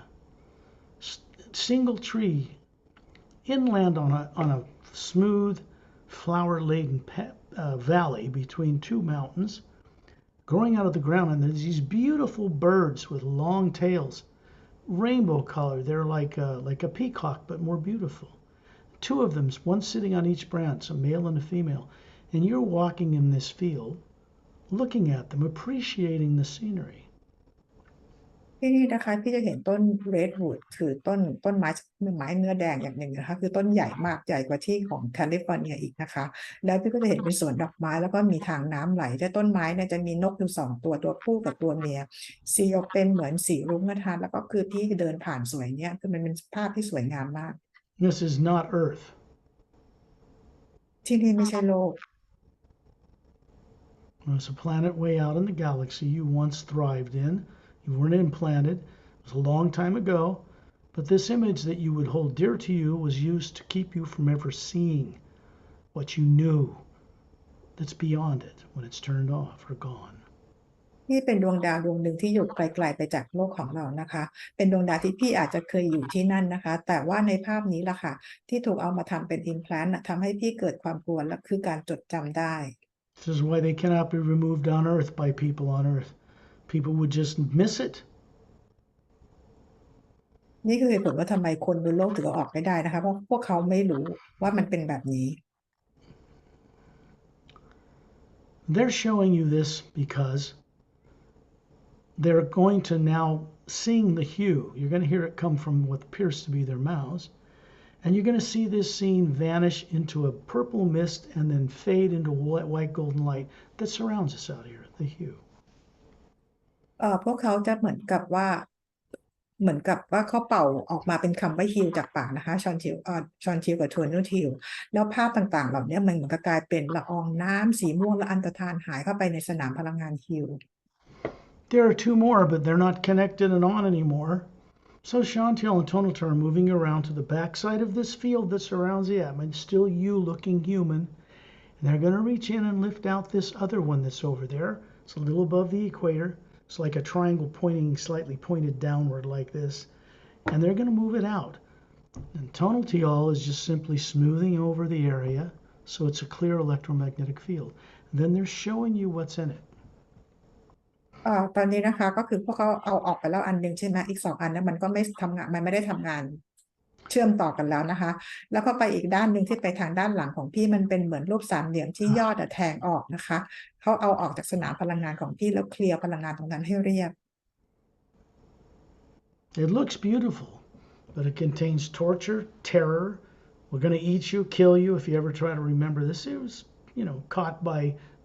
Single tree inland on a smooth, flower-laden valley between two mountains, growing out of the ground. And there's these beautiful birds with long tails, rainbow color. They're like a peacock, but more beautiful. Two of them, one sitting on each branch, a male and a female. And you're walking in this field, looking at them, appreciating the scenery. ที่นี่นะคะพี่จะเห็นต้นเรดวูดคือต้นไม้เนื้อแดงอย่างหนึ่งนะคะคือต้นใหญ่มากใหญ่กว่าที่ของแคลิฟอร์เนียอีกนะคะแล้วพี่ก็จะเห็นเป็นสวนดอกไม้แล้วก็มีทางน้ำไหลแต่ต้นไม้เนี่ยจะมีนกอยู่ตัวผู้กับตัวเมียสีออกเป็นเหมือนสีรุ้งนะคะแล้วก็คือพี่เดินผ่านสวยเนี่ยคือมันเป็นภาพที่สวยงามมาก This is not Earth. ที่นี่ไม่ใช่โลก It's a planet way out in the galaxy you once thrived in. You weren't implanted. It was a long time ago. But this image that you would hold dear to you was used to keep you from ever seeing what you knew that's beyond it when it's turned off or gone. นี่เป็นดวงดาวดวงหนึ่งที่อยู่ไกลๆไปจากโลกของเรานะคะเป็นดวงดาวที่พี่อาจจะเคยอยู่ที่นั่นนะคะแต่ว่าในภาพนี้ล่ะค่ะที่ถูกเอามาทำเป็น implant ทำให้พี่เกิดความกลัวและคือการจดจำได้ This is why they cannot be removed on Earth by people on Earth. People would just miss it. นี่คือเหตุผลว่าทำไมคนบนโลกถึงเอาออกไม่ได้นะคะเพราะพวกเขาไม่รู้ว่ามันเป็นแบบนี้ They're showing you this because they're going to now sing the hue. You're going to hear it come from what appears to be their mouths. And you're going to see this scene vanish into a purple mist and then fade into white golden light that surrounds us out here, the hue. พวกเขาจะเหมือนกับว่าเขาเป่าออกมาเป็นคำว่าฮิลจากปากนะคะชอนทิวกับโทนทิวแล้วภาพต่างๆเหล่านี้มันเหมือนกับกลายเป็นละอองน้ำสีม่วงและอันตรธานหายเข้าไปในสนามพลังงานฮิล There are two more, but they're not connected and on anymore. So Chantel and Tonal are moving around to the backside of this field that surrounds the Atma. It's still you looking human. And they're going to reach in and lift out this other one that's over there. It's a little above the equator. It's like a triangle slightly pointed downward like this. And they're going to move it out. And Tonal is just simply smoothing over the area so it's a clear electromagnetic field. And then they're showing you what's in it. ตอนนี้นะคะก็คือพวกเขาเอาออกไปแล้วอันหนึ่งใช่ไหมอีก2อันนั้นมันก็ไม่ทำงานมันไม่ได้ทำงานเชื่อมต่อกันแล้วนะคะแล้วก็ไปอีกด้านหนึ่งที่ไปทางด้านหลังของพี่มันเป็นเหมือนรูปสามเหลี่ยมที่ยอดแทงออกนะคะเขาเอาออกจากสนามพลังงานของพี่แล้วเคลียร์พลังงานตรงนั้นให้เรียบ It looks beautiful, but it contains torture, terror. We're going to eat you, kill you if you ever try to remember this. It was, caught by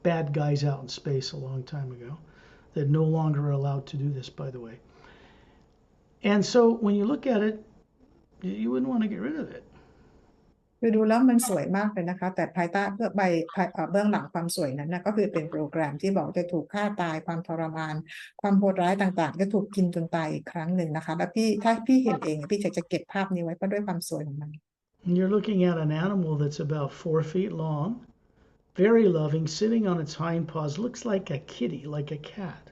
bad guys out in space a long time ago. They're no longer allowed to do this, by the way. And so when you look at it, you wouldn't want to get rid of it. คือดูแล้วมันสวยมากเลยนะคะแต่ภายใต้เบื้องหลังความสวยนั้นนะก็คือเป็นโปรแกรมที่บอกจะถูกฆ่าตายความทรมานความโหดร้ายต่างๆจะถูกกินจนตายอีกครั้งหนึ่งนะคะแล้วถ้าพี่เห็นเองพี่จะเก็บภาพนี้ไว้เพราะด้วยความสวยของมัน And you're looking at an animal that's about 4 feet long, very loving, sitting on its hind paws, looks like a kitty, like a cat,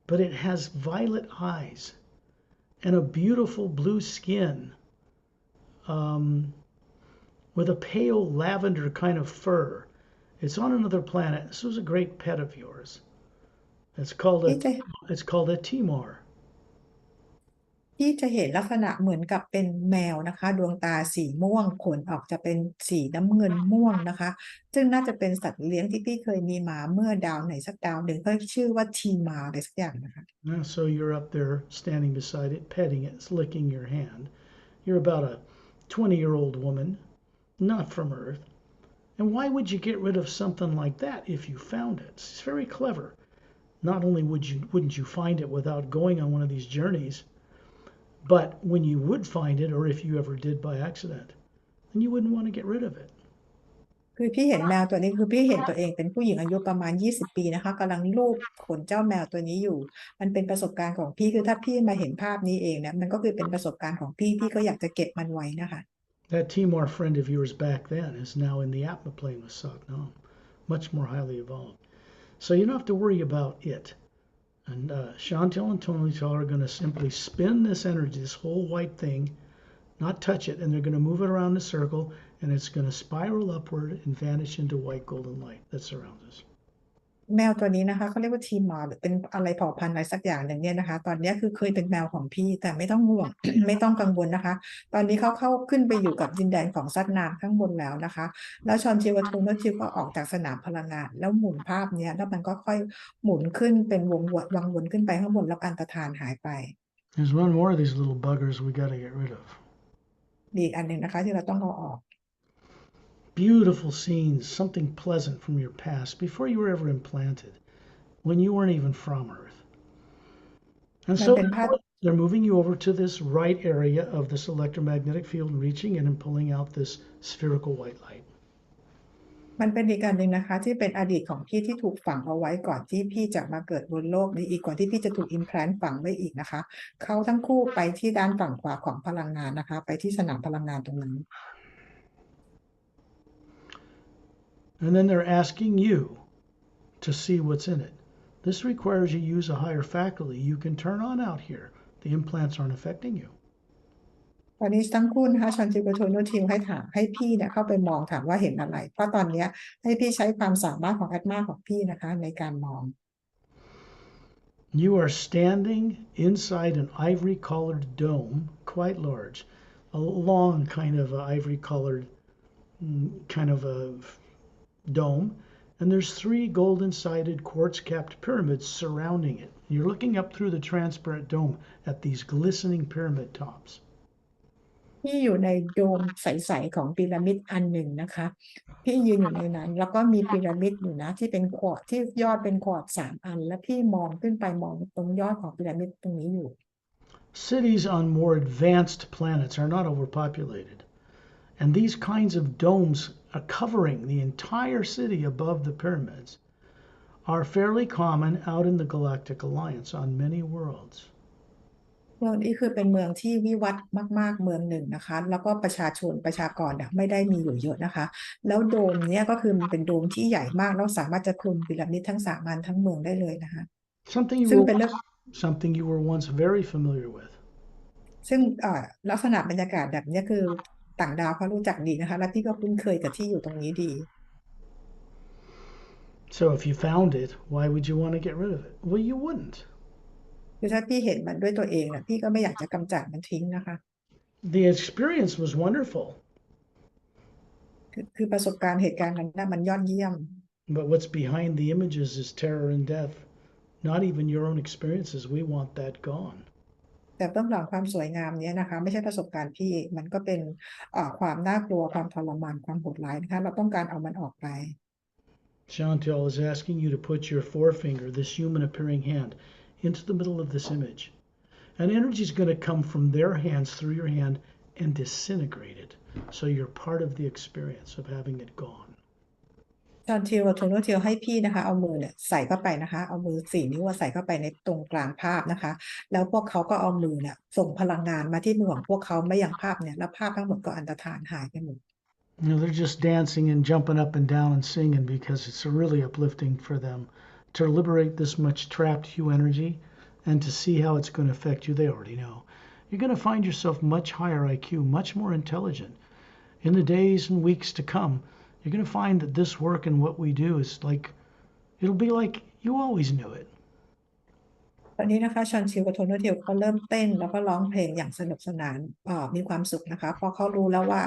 but it has violet eyes and a beautiful blue skin, um, with a pale lavender kind of fur. It's on another planet. This was a great pet of yours. It's called a พี่จะ it's called a Timor. พี่จะเห็นลักษณะเหมือนกับเป็นแมวนะคะดวงตาสีม่วงขนออกจะเป็นสีน้ำเงินม่วงนะคะซึ่งน่าจะเป็นสัตว์เลี้ยงที่พี่เคยมีมาเมื่อดาวไหนสักดาวหนึ่งเขาชื่อว่าทีมาอะไรสักอย่างนะคะ So you're up there standing beside it, petting it, it's licking your hand. You're about a 20-year-old woman, not from Earth. And why would you get rid of something like that if you found it? It's very clever. Not only wouldn't you find it without going on one of these journeys, but when you would find it, or if you ever did by accident, then you wouldn't want to get rid of it. คือพี่เห็นแมวตัวนี้คือพี่เห็นตัวเองเป็นผู้หญิงอายุประมาณ20 ปีนะคะกำลังลูบขนเจ้าแมวตัวนี้อยู่มันเป็นประสบการณ์ของพี่คือถ้าพี่มาเห็นภาพนี้เองเนี่ยมันก็คือเป็นประสบการณ์ของพี่ก็อยากจะเก็บมันไว้นะคะ That Timor friend of yours back then is now in the Atma plane with Scott Lemriel, much more highly evolved. So you don't have to worry about it. And Chantel and Tony are going to simply spin this energy, this whole white thing, not touch it, and they're going to move it around the circle, and it's going to spiral upward and vanish into white golden light that surrounds us. แมวตัวนี้นะคะเขาเรียกว่าทีมอร์หรือเป็นอะไรเผ่าพันธุ์อะไรสักอย่างหนึ่งเนี่ยนะคะตอนนี้คือเคยเป็นแมวของพี่แต่ไม่ต้องห่วง ไม่ต้องกังวลนะคะตอนนี้เขาเข้าขึ้นไปอยู่กับดินแดนของซัดนามข้างบนแล้วนะคะแล้วชอนชิวาทูนชิวก็ออกจากสนามพลังงานแล้วหมุนภาพเนี้ยแล้วมันก็ค่อยหมุนขึ้นเป็นวังวนขึ้นไปข้างบนแล้วอันตรธานหายไป There's one more of these little buggers we got to get rid of. อีกอันหนึ่งนะคะที่เราต้องเอาออก Beautiful scenes, something pleasant from your past before you were ever implanted, when you weren't even from Earth. And มัน so เป็นภาพ they're moving you over to this right area of this electromagnetic field and reaching in and pulling out this spherical white light. มันเป็นอีกการหนึ่งนะคะที่เป็นอดีตของพี่ที่ถูกฝังเอาไว้ก่อนที่พี่จะมาเกิดบนโลกนี้อีกก่อนที่พี่จะถูกอิมแพลนฝังไว้อีกนะคะเขาทั้งคู่ไปที่ด้านฝั่งขวาของพลังงานนะคะไปที่สนามพลังงานตรงนั้น And then they're asking you to see what's in it. This requires you use a higher faculty you can turn on out here. The implants aren't affecting you. ตอนนี้ทั้งคู่นะคะชันจิโกโทโนทีมให้พี่เนี่ยเข้าไปมองถามว่าเห็นอะไรเพราะตอนนี้ให้พี่ใช้ความสามารถของแอดมาของพี่นะคะในการมอง You are standing inside an ivory-colored dome, quite large, a long kind of ivory-colored kind of a dome, and there's 3 golden-sided quartz-capped pyramids surrounding it. You're looking up through the transparent dome at these glistening pyramid tops. พี่อยู่ในโดมใสๆของพีระมิดอันหนึ่งนะคะพี่ยืนอยู่ในนั้นแล้วก็มีพีระมิดอยู่นะที่เป็นขวดที่ยอดเป็นขวด3 อันแล้วพี่มองขึ้นไปมองตรงยอดของพีระมิดตรงนี้อยู่ Cities on more advanced planets are not overpopulated, and these kinds of domes are covering the entire city above the pyramids are fairly common out in the Galactic Alliance on many worlds. เมืองนี้คือเป็นเมืองที่วิวัฒน์มากๆเมืองหนึ่งนะคะแล้วก็ประชากรเนี่ยไม่ได้มีอยู่เยอะนะคะแล้วโดมเนี้ยก็คือมันเป็นโดมที่ใหญ่มากแล้วสามารถจะคลุมพีระมิดทั้ง3 อันทั้งเมืองได้เลยนะคะ Something you were once very familiar with. ซึ่งลักษณะบรรยากาศแบบนี้คือต่างดาวเขารู้จักดีนะคะและพี่ก็คุ้นเคยกับที่อยู่ตรงนี้ดี So if you found it, why would you want to get rid of it? Well, you wouldn't. คือถ้าพี่เห็นมันด้วยตัวเองนะพี่ก็ไม่อยากจะกำจัดมันทิ้งนะคะ The experience was wonderful. คือประสบการณ์เหตุการณ์นั้นมันยอดเยี่ยม But what's behind the images is terror and death. Not even your own experiences. We want that gone. แต่เบื้องหลังความสวยงามเนี้ยนะคะไม่ใช่ประสบการณ์พี่มันก็เป็นความน่ากลัวความทรมานความโหดร้ายนะคะเราต้องการเอามันออกไป Chantal is asking you to put your forefinger, this human appearing hand, into the middle of this image. And energy is going to come from their hands through your hand and disintegrated. So you're part of the experience of having it gone. จอห์นทิวกับโทโนทิวให้พี่นะคะเอามือเนี่ยใส่เข้าไปนะคะเอามือ4 นิ้วใส่เข้าไปในตรงกลางภาพนะคะแล้วพวกเขาก็เอามือเนี่ยส่งพลังงานมาที่มือของพวกเขาไม่ยังภาพเนี่ยแล้วภาพทั้งหมดก็อันตรธานหายไปหมด They're just dancing and jumping up and down and singing because it's really uplifting for them to liberate this much trapped hue energy and to see how it's going to affect you. They already know. You're going to find yourself much higher IQ, much more intelligent. In the days and weeks to come, you're going to find that this work and what we do is like, it'll be like you always knew it. ตอนนี้นะคะชอนชิวกับโทโนทิวเขาเริ่มเต้นแล้วก็ร้องเพลงอย่างสนุกสนานมีความสุขนะคะเพราะเขารู้แล้วว่า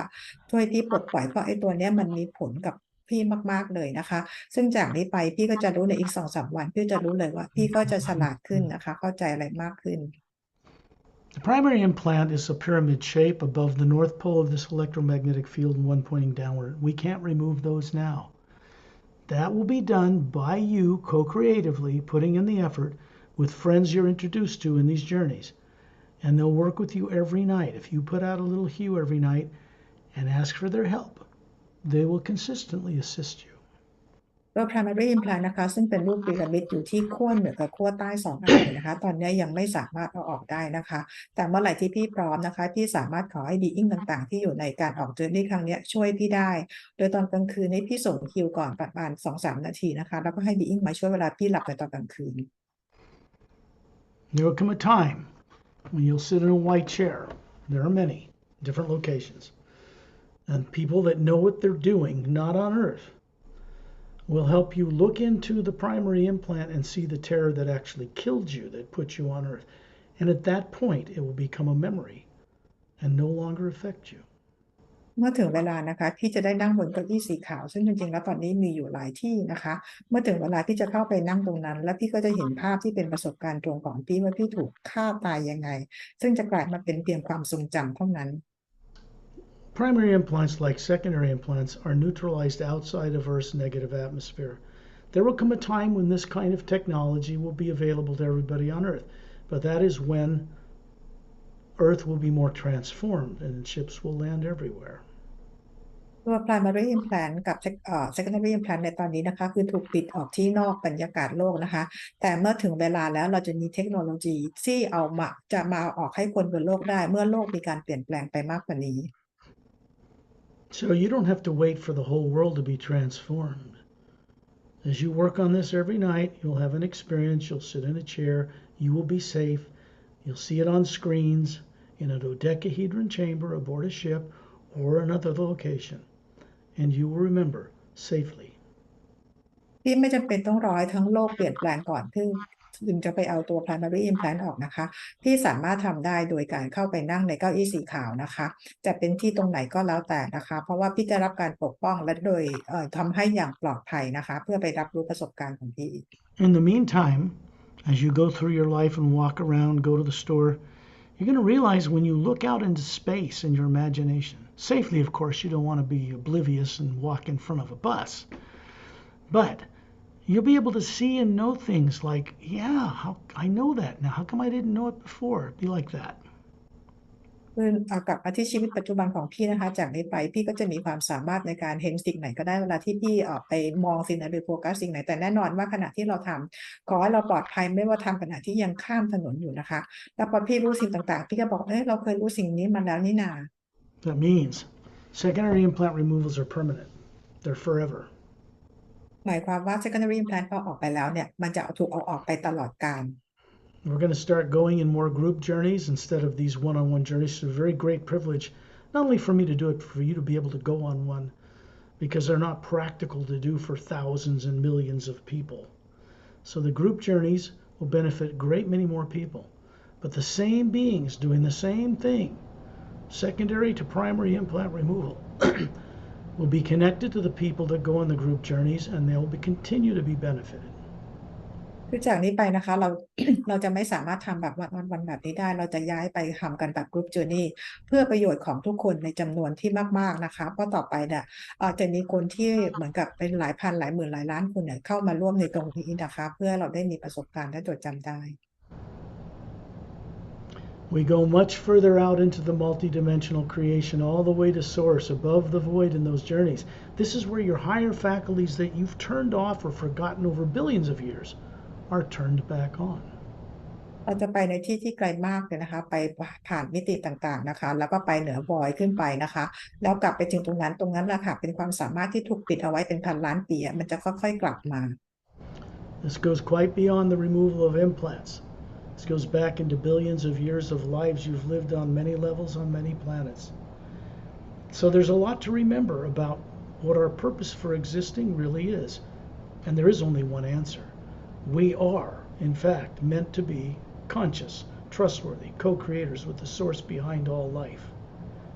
ช่วยพี่ปลดปล่อยเพราะไอ้ตัวเนี้ยมันมีผลกับพี่มากๆเลยนะคะซึ่งจากนี้ไปพี่ก็จะรู้ในอีก2-3 วันพี่จะรู้เลยว่าพี่ก็จะฉลาดขึ้นนะคะเข้าใจอะไรมากขึ้น The primary implant is a pyramid shape above the north pole of this electromagnetic field and one pointing downward. We can't remove those now. That will be done by you co-creatively, putting in the effort with friends you're introduced to in these journeys. And they'll work with you every night. If you put out a little hue every night and ask for their help, they will consistently assist you. ตัว primary implant นะคะซึ่งเป็นรูปพีระมิดอยู่ที่ขั้วเหนือกับขั้วใต้2 อันเลยนะคะตอนนี้ยังไม่สามารถเอาออกได้นะคะแต่เมื่อไหร่ที่พี่พร้อมนะคะพี่สามารถขอให้ being ต่างๆที่อยู่ในการออกเจอร์นี่ครั้งนี้ช่วยพี่ได้โดยตอนกลางคืนนี้พี่ส่งคิวก่อนประมาณ 2-3 นาทีนะคะแล้วก็ให้ being มาช่วยเวลาพี่หลับในตอนกลางคืน There will come a time when you'll sit in a white chair. There are many different locations. And people that know what they're doing, not on Earth, will help you look into the primary implant and see the terror that actually killed you, that put you on Earth. And at that point, it will become a memory and no longer affect you. เมื่อถึงเวลานะคะพี่จะได้นั่งบนเก้าอี้สีขาวซึ่งจริงๆแล้วตอนนี้มีอยู่หลายที่นะคะเมื่อถึงเวลาพี่จะเข้าไปนั่งตรงนั้นแล้วพี่ก็จะเห็นภาพที่เป็นประสบการณ์ตรงของพี่ว่าพี่ถูกฆ่าตายยังไงซึ่งจะกลายมาเป็นเพียงความทรงจำเท่านั้น Primary implants, like secondary implants, are neutralized outside of Earth's negative atmosphere. There will come a time when this kind of technology will be available to everybody on Earth, but that is when Earth will be more transformed and ships will land everywhere. ตัว primary implant กับ secondary implant ในตอนนี้นะคะคือถูกปิดออกที่นอกบรรยากาศโลกนะคะแต่เมื่อถึงเวลาแล้วเราจะมีเทคโนโลยีที่จะมาออกให้คนบนโลกได้เมื่อโลกมีการเปลี่ยนแปลงไปมากกว่านี้ So you don't have to wait for the whole world to be transformed. As you work on this every night, you'll have an experience. You'll sit in a chair. You will be safe. You'll see it on screens in a dodecahedron chamber aboard a ship or another location. And you will remember safely. พี่ไม่จำเป็นต้องรอให้ทั้งโลกเปลี่ยนแปลงก่อนถึงจะไปเอาตัว primary implant ออกนะคะพี่สามารถทำได้โดยการเข้าไปนั่งในเก้าอี้สีขาวนะคะจะเป็นที่ตรงไหนก็แล้วแต่นะคะเพราะว่าพี่จะรับการปกป้องและโดยทำให้อย่างปลอดภัยนะคะเพื่อไปรับรู้ประสบการณ์ของพี่ In the meantime, as you go through your life and walk around, go to the store, you're going to realize when you look out into space in your imagination, safely, of course, you don't want to be oblivious and walk in front of a bus, but you'll be able to see and know things like, yeah, I know that now. How come I didn't know it before? It'd be like that. คือกลับมาที่ชีวิตปัจจุบันของพี่นะคะจากนี้ไปพี่ก็จะมีความสามารถในการเห็นสิ่งไหนก็ได้เวลาที่พี่ไปมองสิ่งไหนหรือโฟกัสสิ่งไหนแต่แน่นอนว่าขณะที่เราทำขอให้เราปลอดภัยไม่ว่าทำขณะที่ยังข้ามถนนอยู่นะคะแล้วพอพี่รู้สิ่งต่างๆพี่ก็บอกเราเคยรู้สิ่งนี้มาแล้วนี่นา That means secondary implant removals are permanent. They're forever. หมายความว่า secondary implant พอออกไปแล้วเนี่ยมันจะถูกเอาออกไปตลอดกาล We're going to start going in more group journeys instead of these one-on-one journeys. It's a very great privilege, not only for me to do it, but for you to be able to go on one, because they're not practical to do for thousands and millions of people. So the group journeys will benefit a great many more people. But the same beings doing the same thing, secondary to primary implant removal, will be connected to the people that go on the group journeys, and they'll continue to be benefited. คือจากนี้ไปนะคะเรา เราจะไม่สามารถทำแบบวันแบบนี้ได้เราจะย้ายไปทำกันแบบ group journey เพื่อประโยชน์ของทุกคนในจำนวนที่มากๆนะคะเพราะต่อไปเนี่ยจะมีคนที่เหมือนกับเป็นหลายพันหลายหมื่นหลายล้านคนเนี่ยเข้ามาร่วมในตรงนี้นะคะเพื่อเราได้มีประสบการณ์และจดจำได้ We go much further out into the multidimensional creation, all the way to source, above the void in those journeys. This is where your higher faculties that you've turned off or forgotten over billions of years are turned back on. เราจะไปในที่ที่ไกลมากเลยนะคะไปผ่านมิติต่างๆนะคะแล้วก็ไปเหนือวอยขึ้นไปนะคะแล้วกลับไปถึงตรงนั้นแหละค่ะเป็นความสามารถที่ถูกปิดเอาไว้เป็นพันล้านปีมันจะค่อยๆกลับมา This goes quite beyond the removal of implants. This goes back into billions of years of lives you've lived on many levels on many planets. So there's a lot to remember about what our purpose for existing really is. And there is only one answer. We are, in fact, meant to be conscious, trustworthy co-creators with the source behind all life.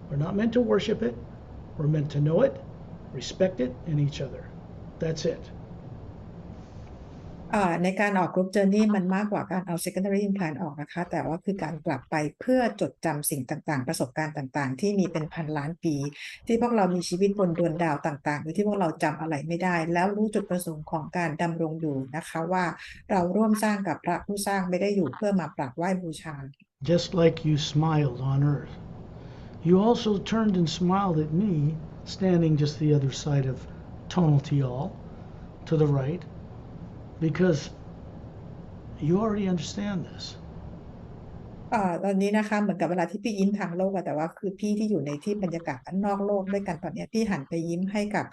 We're not meant to worship it. We're meant to know it, respect it, and each other. That's it. ในการออกกรุ๊ปเจอร์นี่มันมากกว่าการเอา secondary implant ออกนะคะแต่ว่าคือการกลับไปเพื่อจดจำสิ่งต่างๆประสบการณ์ต่างๆที่มีเป็นพันล้านปีที่พวกเรามีชีวิตบนดวงดาวต่างๆโดยที่พวกเราจำอะไรไม่ได้แล้วรู้จุดประสงค์ของการดำรงอยู่นะคะว่าเราร่วมสร้างกับพระผู้สร้างไม่ได้อยู่เพื่อมากราบไหว้บูชา Just like you smiled on earth, you also turned and smiled at me, standing just the other side of Tonal Tial, to the right, because you already understand this. ตอนนี้นะคะเหมือนกับเวลาที่พี่ยิ้มทางโลกแต่ว่าคือพี่ที่อยู่ในที่บรรยากาศนอกโลกด้วยกันตอนนี้พี่หันไปยิ้มให้กับ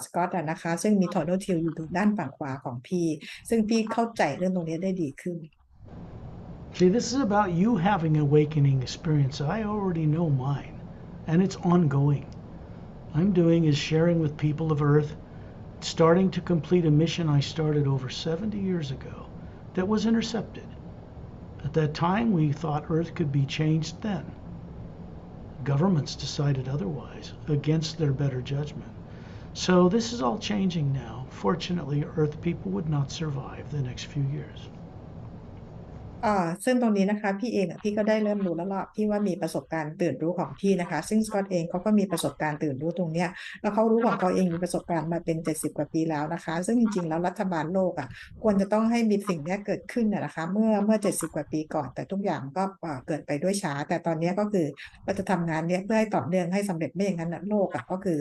สกอตนะคะซึ่งมีทอร์โนทิลอยู่ด้านฝั่งขวาของพี่ซึ่งพี่เข้าใจเรื่องตรงนี้ได้ดีขึ้น See, this is about you having an awakening experience. I already know mine, and it's ongoing. I'm doing is sharing with people of Earth, starting to complete a mission I started over 70 years ago that was intercepted. At that time, we thought Earth could be changed then. Governments decided otherwise, against their better judgment. So this is all changing now. Fortunately, Earth people would not survive the next few years. ซึ่งตรงนี้นะคะพี่เองพี่ก็ได้เริ่มรู้แล้วล่ะพี่ว่ามีประสบการณ์ตื่นรู้ของพี่นะคะซึ่งสกอตเองเขาก็มีประสบการณ์ตื่นรู้ตรงเนี้ยแล้วเขารู้ของเขาเองมีประสบการณ์มาเป็น70 กว่าปีแล้วนะคะซึ่งจริงๆแล้วรัฐบาลโลกควรจะต้องให้มีสิ่งนี้เกิดขึ้นนะคะเมื่อ70 กว่าปีก่อนแต่ทุกอย่างก็เกิดไปด้วยช้าแต่ตอนนี้ก็คือเราจะทำงานนี้เพื่อให้ต่อเนื่องให้สำเร็จไม่อย่างนั้นโลกก็คือ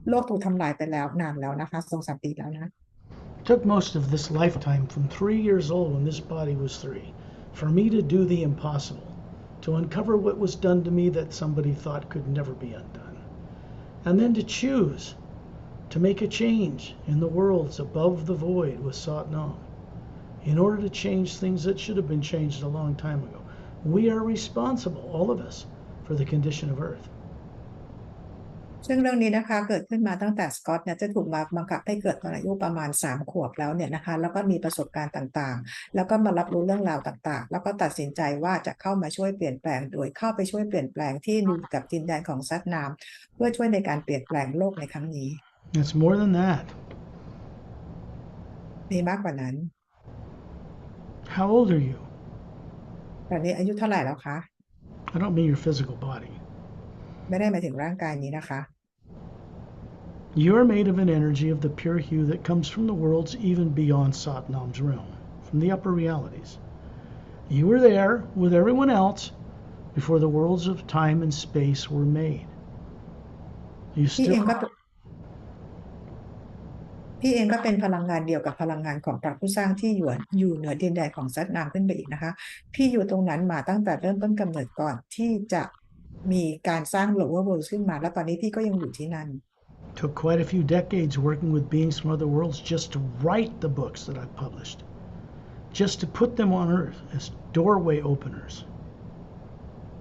โลกถูกทำลายไปแล้วนานแล้วนะคะ2-3 ปีแล้วนะ Took most of this lifetime from 3 years old when this body was 3 for me to do the impossible, to uncover what was done to me that somebody thought could never be undone, and then to choose to make a change in the worlds above the void with Satnam in order to change things that should have been changed a long time ago. We are responsible, all of us, for the condition of Earth. ซึ่งเรื่องนี้นะคะเกิดขึ้นมาตั้งแต่สกอตจะถูกมาบังคับให้เกิดตอนอายุประมาณ3 ขวบแล้วเนี่ยนะคะแล้วก็มีประสบการณ์ต่างๆแล้วก็มารับรู้เรื่องราวต่างๆแล้วก็ตัดสินใจว่าจะเข้ามาช่วยเปลี่ยนแปลงโดยเข้าไปช่วยเปลี่ยนแปลงที่อยู่กับดินแดนของซัดนามเพื่อช่วยในการเปลี่ยนแปลงโลกในครั้งนี้ It's more than that. มีมากกว่านั้น How old are you? ตอนนี้อายุเท่าไหร่แล้วคะ I don't mean your physical body. ไม่ได้หมายถึงร่างกายนี้นะคะ You are made of an energy of the pure hue that comes from the worlds even beyond Satnam's realm, from the upper realities. You were there with everyone else before the worlds of time and space were made. You พี่เองก็เป็นพลังงานเดียวกับพลังงานของพระผู้สร้างที่อยู่เหนือดินแดนของซัดนามขึ้นไปอีกนะคะพี่อยู่ตรงนั้นมาตั้งแต่เริ่มต้นกำเนิดก่อนที่จะมีการสร้าง lower world ขึ้นมาแล้วตอนนี้พี่ก็ยังอยู่ที่นั่น Took quite a few decades working with beings from other worlds just to write the books that I've published, just to put them on Earth as doorway openers.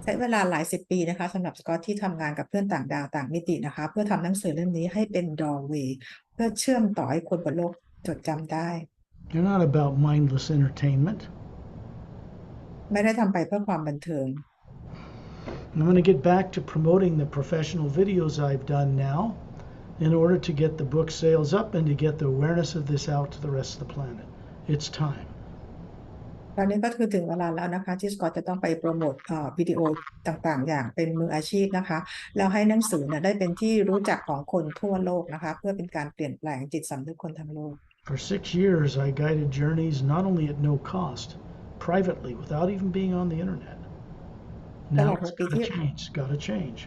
ใช้เวลาหลาย10 ปีนะคะสำหรับสกอตที่ทำงานกับเพื่อนต่างดาวต่างมิตินะคะเพื่อทำหนังสือเล่มนี้ให้เป็น doorway เพื่อเชื่อมต่อให้คนบนโลกจดจำได้ They're not about mindless entertainment. ไม่ได้ทำไปเพื่อความบันเทิง I'm going to get back to promoting the professional videos I've done now in order to get the book sales up and to get the awareness of this out to the rest of the planet. It's time. ตอนนี้ก็คือถึงเวลาแล้วนะคะที่สกอตจะต้องไปโปรโมทวิดีโอต่างๆอย่างเป็นมืออาชีพนะคะแล้วให้หนังสือได้เป็นที่รู้จักของคนทั่วโลกนะคะเพื่อเป็นการเปลี่ยนแปลงจิตสำนึกคนทั้งโลก For 6 years, I guided journeys not only at no cost, privately, without even being on the internet. ต Now ลอด it's 6 ปีที่ gotta change.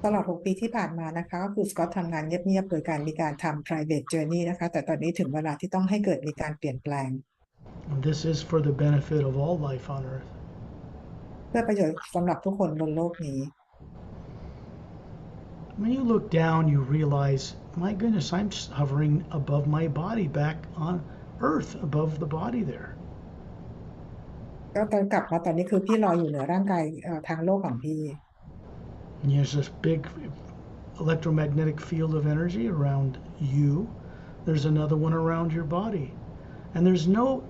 ตลอด 6 ปีที่ผ่านมานะคะก็คือสกอตทำงานเงียบๆโดยการมีการทำ private journey นะคะแต่ตอนนี้ถึงเวลาที่ต้องให้เกิดมีการเปลี่ยนแปลง And this is for the benefit of all life on earth. เพื่อประโยชน์สำหรับทุกคนบนโลกนี้ When you look down, you realize, my goodness, I'm hovering above my body back on earth, above the body there. ก็ตอนกลับมาตอนนี้คือพี่ลอยอยู่เหนือร่างกายทางโลกของพี่ And there's this big electromagnetic field of energy around you. There's another one around your body. And there's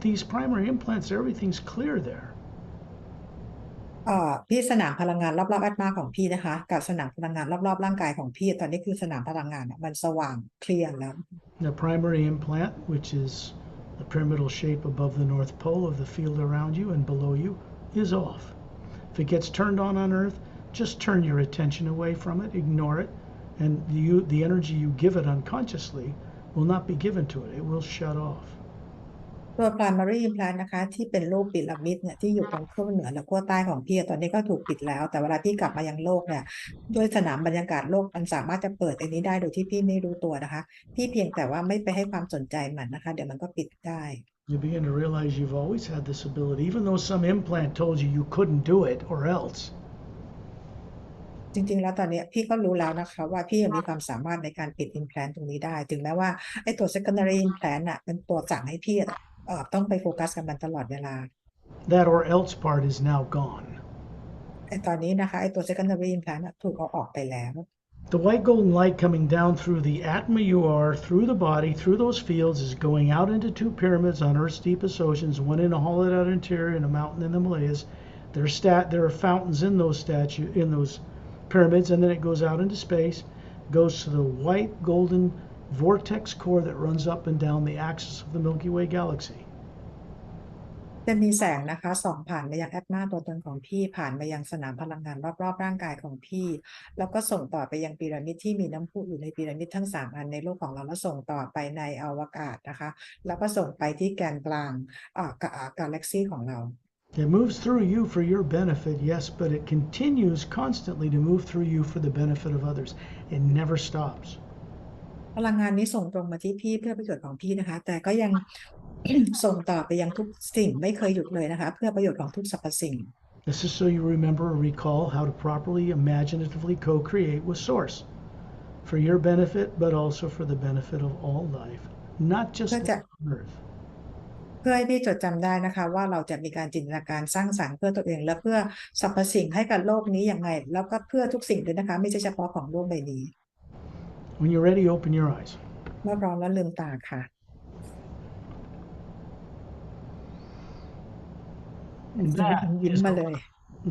these primary implants, everything's clear there. พี่สนามพลังงานรอบๆแอตมาของพี่นะคะกับสนามพลังงานรอบๆร่างกายของพี่ตอนนี้คือสนามพลังงานมันสว่างเคลียร์แล้ว The primary implant, which is the pyramidal shape above the North Pole of the field around you and below you, is off. If it gets turned on Earth, just turn your attention away from it, ignore it, and the energy you give it unconsciously will not be given to it. It will shut off. ตัว primary implant นะคะที่เป็นรูปพีระมิดเนี่ยที่อยู่ตรงขั้วเหนือและขั้วใต้ของพี่ตอนนี้ก็ถูกปิดแล้วแต่เวลาพี่กลับมายังโลกเนี่ยด้วยสนามบรรยากาศโลกมันสามารถจะเปิดอันนี้ได้โดยที่พี่ไม่รู้ตัวนะคะพี่เพียงแต่ว่าไม่ไปให้ความสนใจมันนะคะเดี๋ยวมันก็ปิดได้ You begin to realize you've always had this ability, even though some implant told you you couldn't do it or else. จริงๆแล้วตอนนี้พี่ก็รู้แล้วนะคะว่าพี่ยังมีความสามารถในการปิด implant ตรงนี้ได้ถึงแม้ว่าไอ้ตัว secondary implant น่ะเป็นตัวสั่งให้พี่ต้องไปโฟกัสกับมันตลอดเวลา That or else part is now gone. ไอ้ตอนนี้นะคะไอ้ตัว secondary implant น่ะถูกเอาออกไปแล้ว The white golden light coming down through the Atma you are, through the body, through those fields, is going out into two pyramids on Earth's deepest oceans, one in a hollowed out interior and a mountain in the Himalayas. There are fountains in those pyramids, and then it goes out into space, goes to the white golden vortex core that runs up and down the axis of the Milky Way galaxy. จะมีแสงนะคะส่องผ่านไปยังแอตมาตัวตนของพี่ผ่านไปยังสนามพลังงานรอบๆร่างกายของพี่แล้วก็ส่งต่อไปยังพีระมิดที่มีน้ำพุอยู่ในพีระมิดทั้ง3อันในโลกของเราแล้วส่งต่อไปในอวกาศนะคะแล้วก็ส่งไปที่แกนกลางกาแล็กซี่ของเรา It moves through you for your benefit, yes, but it continues constantly to move through you for the benefit of others. It never stops. พลังงานนี้ส่งตรงมาที่พี่เพื่อประโยชน์ของพี่นะคะแต่ก็ยัง ส่งต่อไปยังทุกสิ่งไม่เคยหยุดเลยนะคะเพื่อประโยชน์ของทุกสรรพสิ่ง This is so you remember or recall how to properly imaginatively co-create with Source for your benefit, but also for the benefit of all life, not just life on Earth. เพื่อให้พี่จดจำได้นะคะว่าเราจะมีการจินตนาการสร้างสรรค์เพื่อตัวเองและเพื่อสรรพสิ่งให้กับโลกนี้อย่างไรแล้วก็เพื่อทุกสิ่งด้วยนะคะไม่ใช่เฉพาะของโลกใบนี้ When you're ready, open your eyes. เมื่อพร้อมแล้วลืมตาค่ะ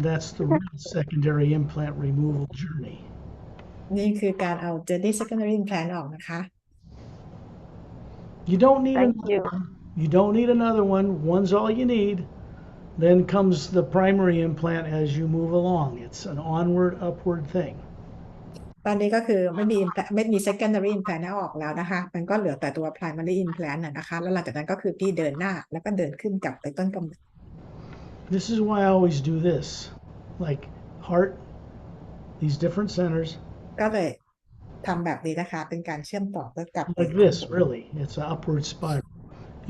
That's the real secondary implant removal journey. นี่คือการเอา journey secondary implant ออกนะคะ You don't need You don't need another one. One's all you need. Then comes the primary implant as you move along. It's an onward, upward thing. ตอนนี้ก็คือไม่มี secondary implant ออกแล้วนะคะมันก็เหลือแต่ตัว primary implant นะคะแล้วหลังจากนั้นก็คือพี่เดินหน้าแล้วก็เดินขึ้นกลับไปต้นกำเนิด This is why I always do this, like heart, these different centers. ก็เลยทำแบบนี้นะคะเป็นการเชื่อมต่อเพื่อกลับ Like this, really. It's an upward spiral.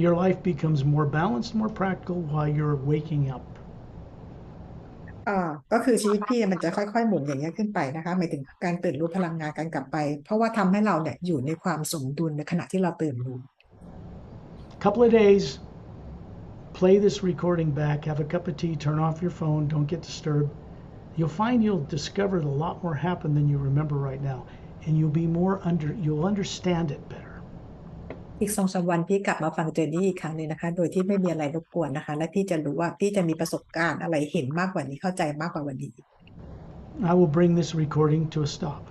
Your life becomes more balanced, more practical while you're waking up. ก็คือชีวิตพี่มันจะค่อยๆหมุนอย่างนี้ขึ้นไปนะคะหมายถึงการตื่นรู้พลังงานการกลับไปเพราะว่าทำให้เราเนี่ยอยู่ในความสมดุลในขณะที่เราตื่นรู้ Couple of days, play this recording back, have a cup of tea, turn off your phone, don't get disturbed. You'll find you'll discover a lot more happened than you remember right now, and you'll understand it better. อีก2-3 วันพี่กลับมาฟังเจอร์นี่อีกครั้งนึงนะคะโดยที่ไม่มีอะไรรบกวนนะคะและพี่จะรู้ว่าพี่จะมีประสบการณ์อะไรเห็นมากกว่านี้เข้าใจมากกว่าวันนี้ I will bring this recording to a stop.